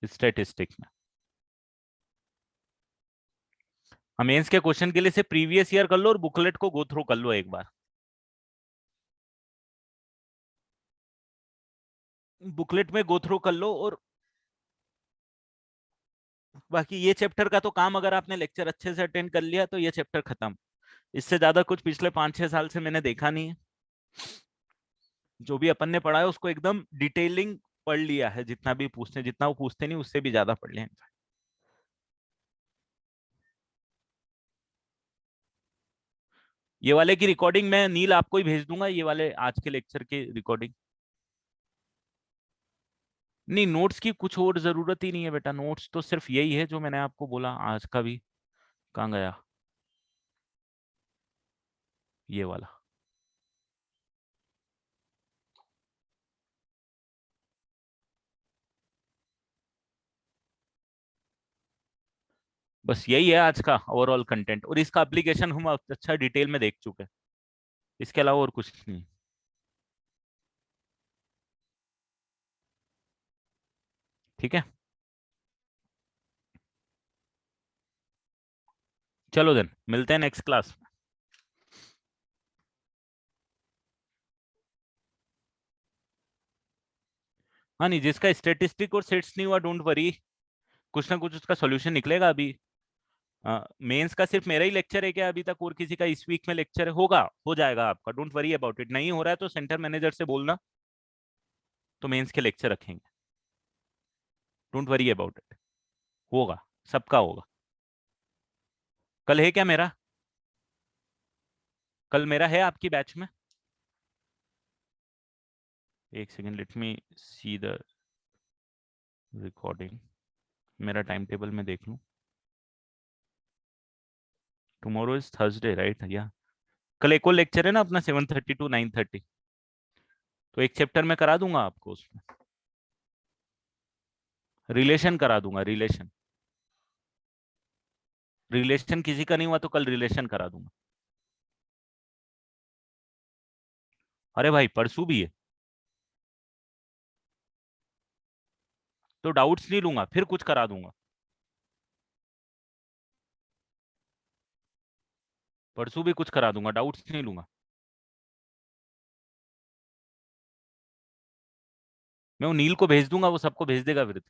S1: स्टैटिस्टिक में। हम मेंस के क्वेश्चन के लिए से प्रीवियस ईयर कर लो और बुकलेट को गो थ्रू कर लो एक बार। बुकलेट में गो थ्रू कर लो, और बाकी ये चैप्टर का तो काम, अगर आपने लेक्चर अच्छे से अटेंड कर लिया तो ये चैप्टर खत्म। इससे ज्यादा कुछ पिछले 5-6 साल से मैंने देखा नहीं है। जो भी अपन ने पढ़ा है उसको एकदम डिटेलिंग पढ़ लिया है, जितना भी पूछते, जितना वो पूछते नहीं उससे भी ज्यादा पढ़ लिया। ये वाले की रिकॉर्डिंग मैं नील आपको ही भेज दूंगा, ये वाले आज के लेक्चर की रिकॉर्डिंग। नहीं नोट्स की कुछ और जरूरत ही नहीं है बेटा, नोट्स तो सिर्फ यही है जो मैंने आपको बोला आज का भी। कहाँ गया ये वाला? बस यही है आज का ओवरऑल कंटेंट, और इसका एप्लीकेशन हम अच्छा डिटेल में देख चुके हैं, इसके अलावा और कुछ नहीं। ठीक है, चलो देन मिलते हैं नेक्स्ट क्लास में। हाँ नहीं, जिसका स्टेटिस्टिक और सेट्स नहीं हुआ डोंट वरी, कुछ ना कुछ उसका सोल्यूशन निकलेगा अभी। मेंस का सिर्फ मेरा ही लेक्चर है क्या अभी तक, और किसी का इस वीक में लेक्चर होगा? हो जाएगा आपका, डोंट वरी अबाउट इट। नहीं हो रहा है तो सेंटर मैनेजर से बोलना, तो मेंस के लेक्चर रखेंगे, डोंट वरी अबाउट इट। होगा, सबका होगा। कल है क्या मेरा? कल मेरा है आपकी बैच में? एक second, let me see the recording, मेरा टाइम टेबल में देख लूं। Tomorrow is Thursday right? या कल एक और लेक्चर है ना अपना 7:30 to 9:30, तो एक चैप्टर में करा दूंगा आपको, उसमें रिलेशन करा दूंगा। रिलेशन रिलेशन किसी का नहीं हुआ तो कल रिलेशन करा दूंगा। अरे भाई परसों भी है तो डाउट्स नहीं लूंगा, फिर कुछ करा दूंगा। परसों भी कुछ करा दूंगा, डाउट्स नहीं लूंगा। मैं वो नील को भेज दूंगा, वो सबको भेज देगा फिर।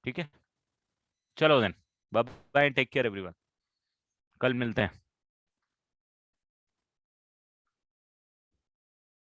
S1: ठीक है, चलो then, bye bye, take care everyone, कल मिलते हैं।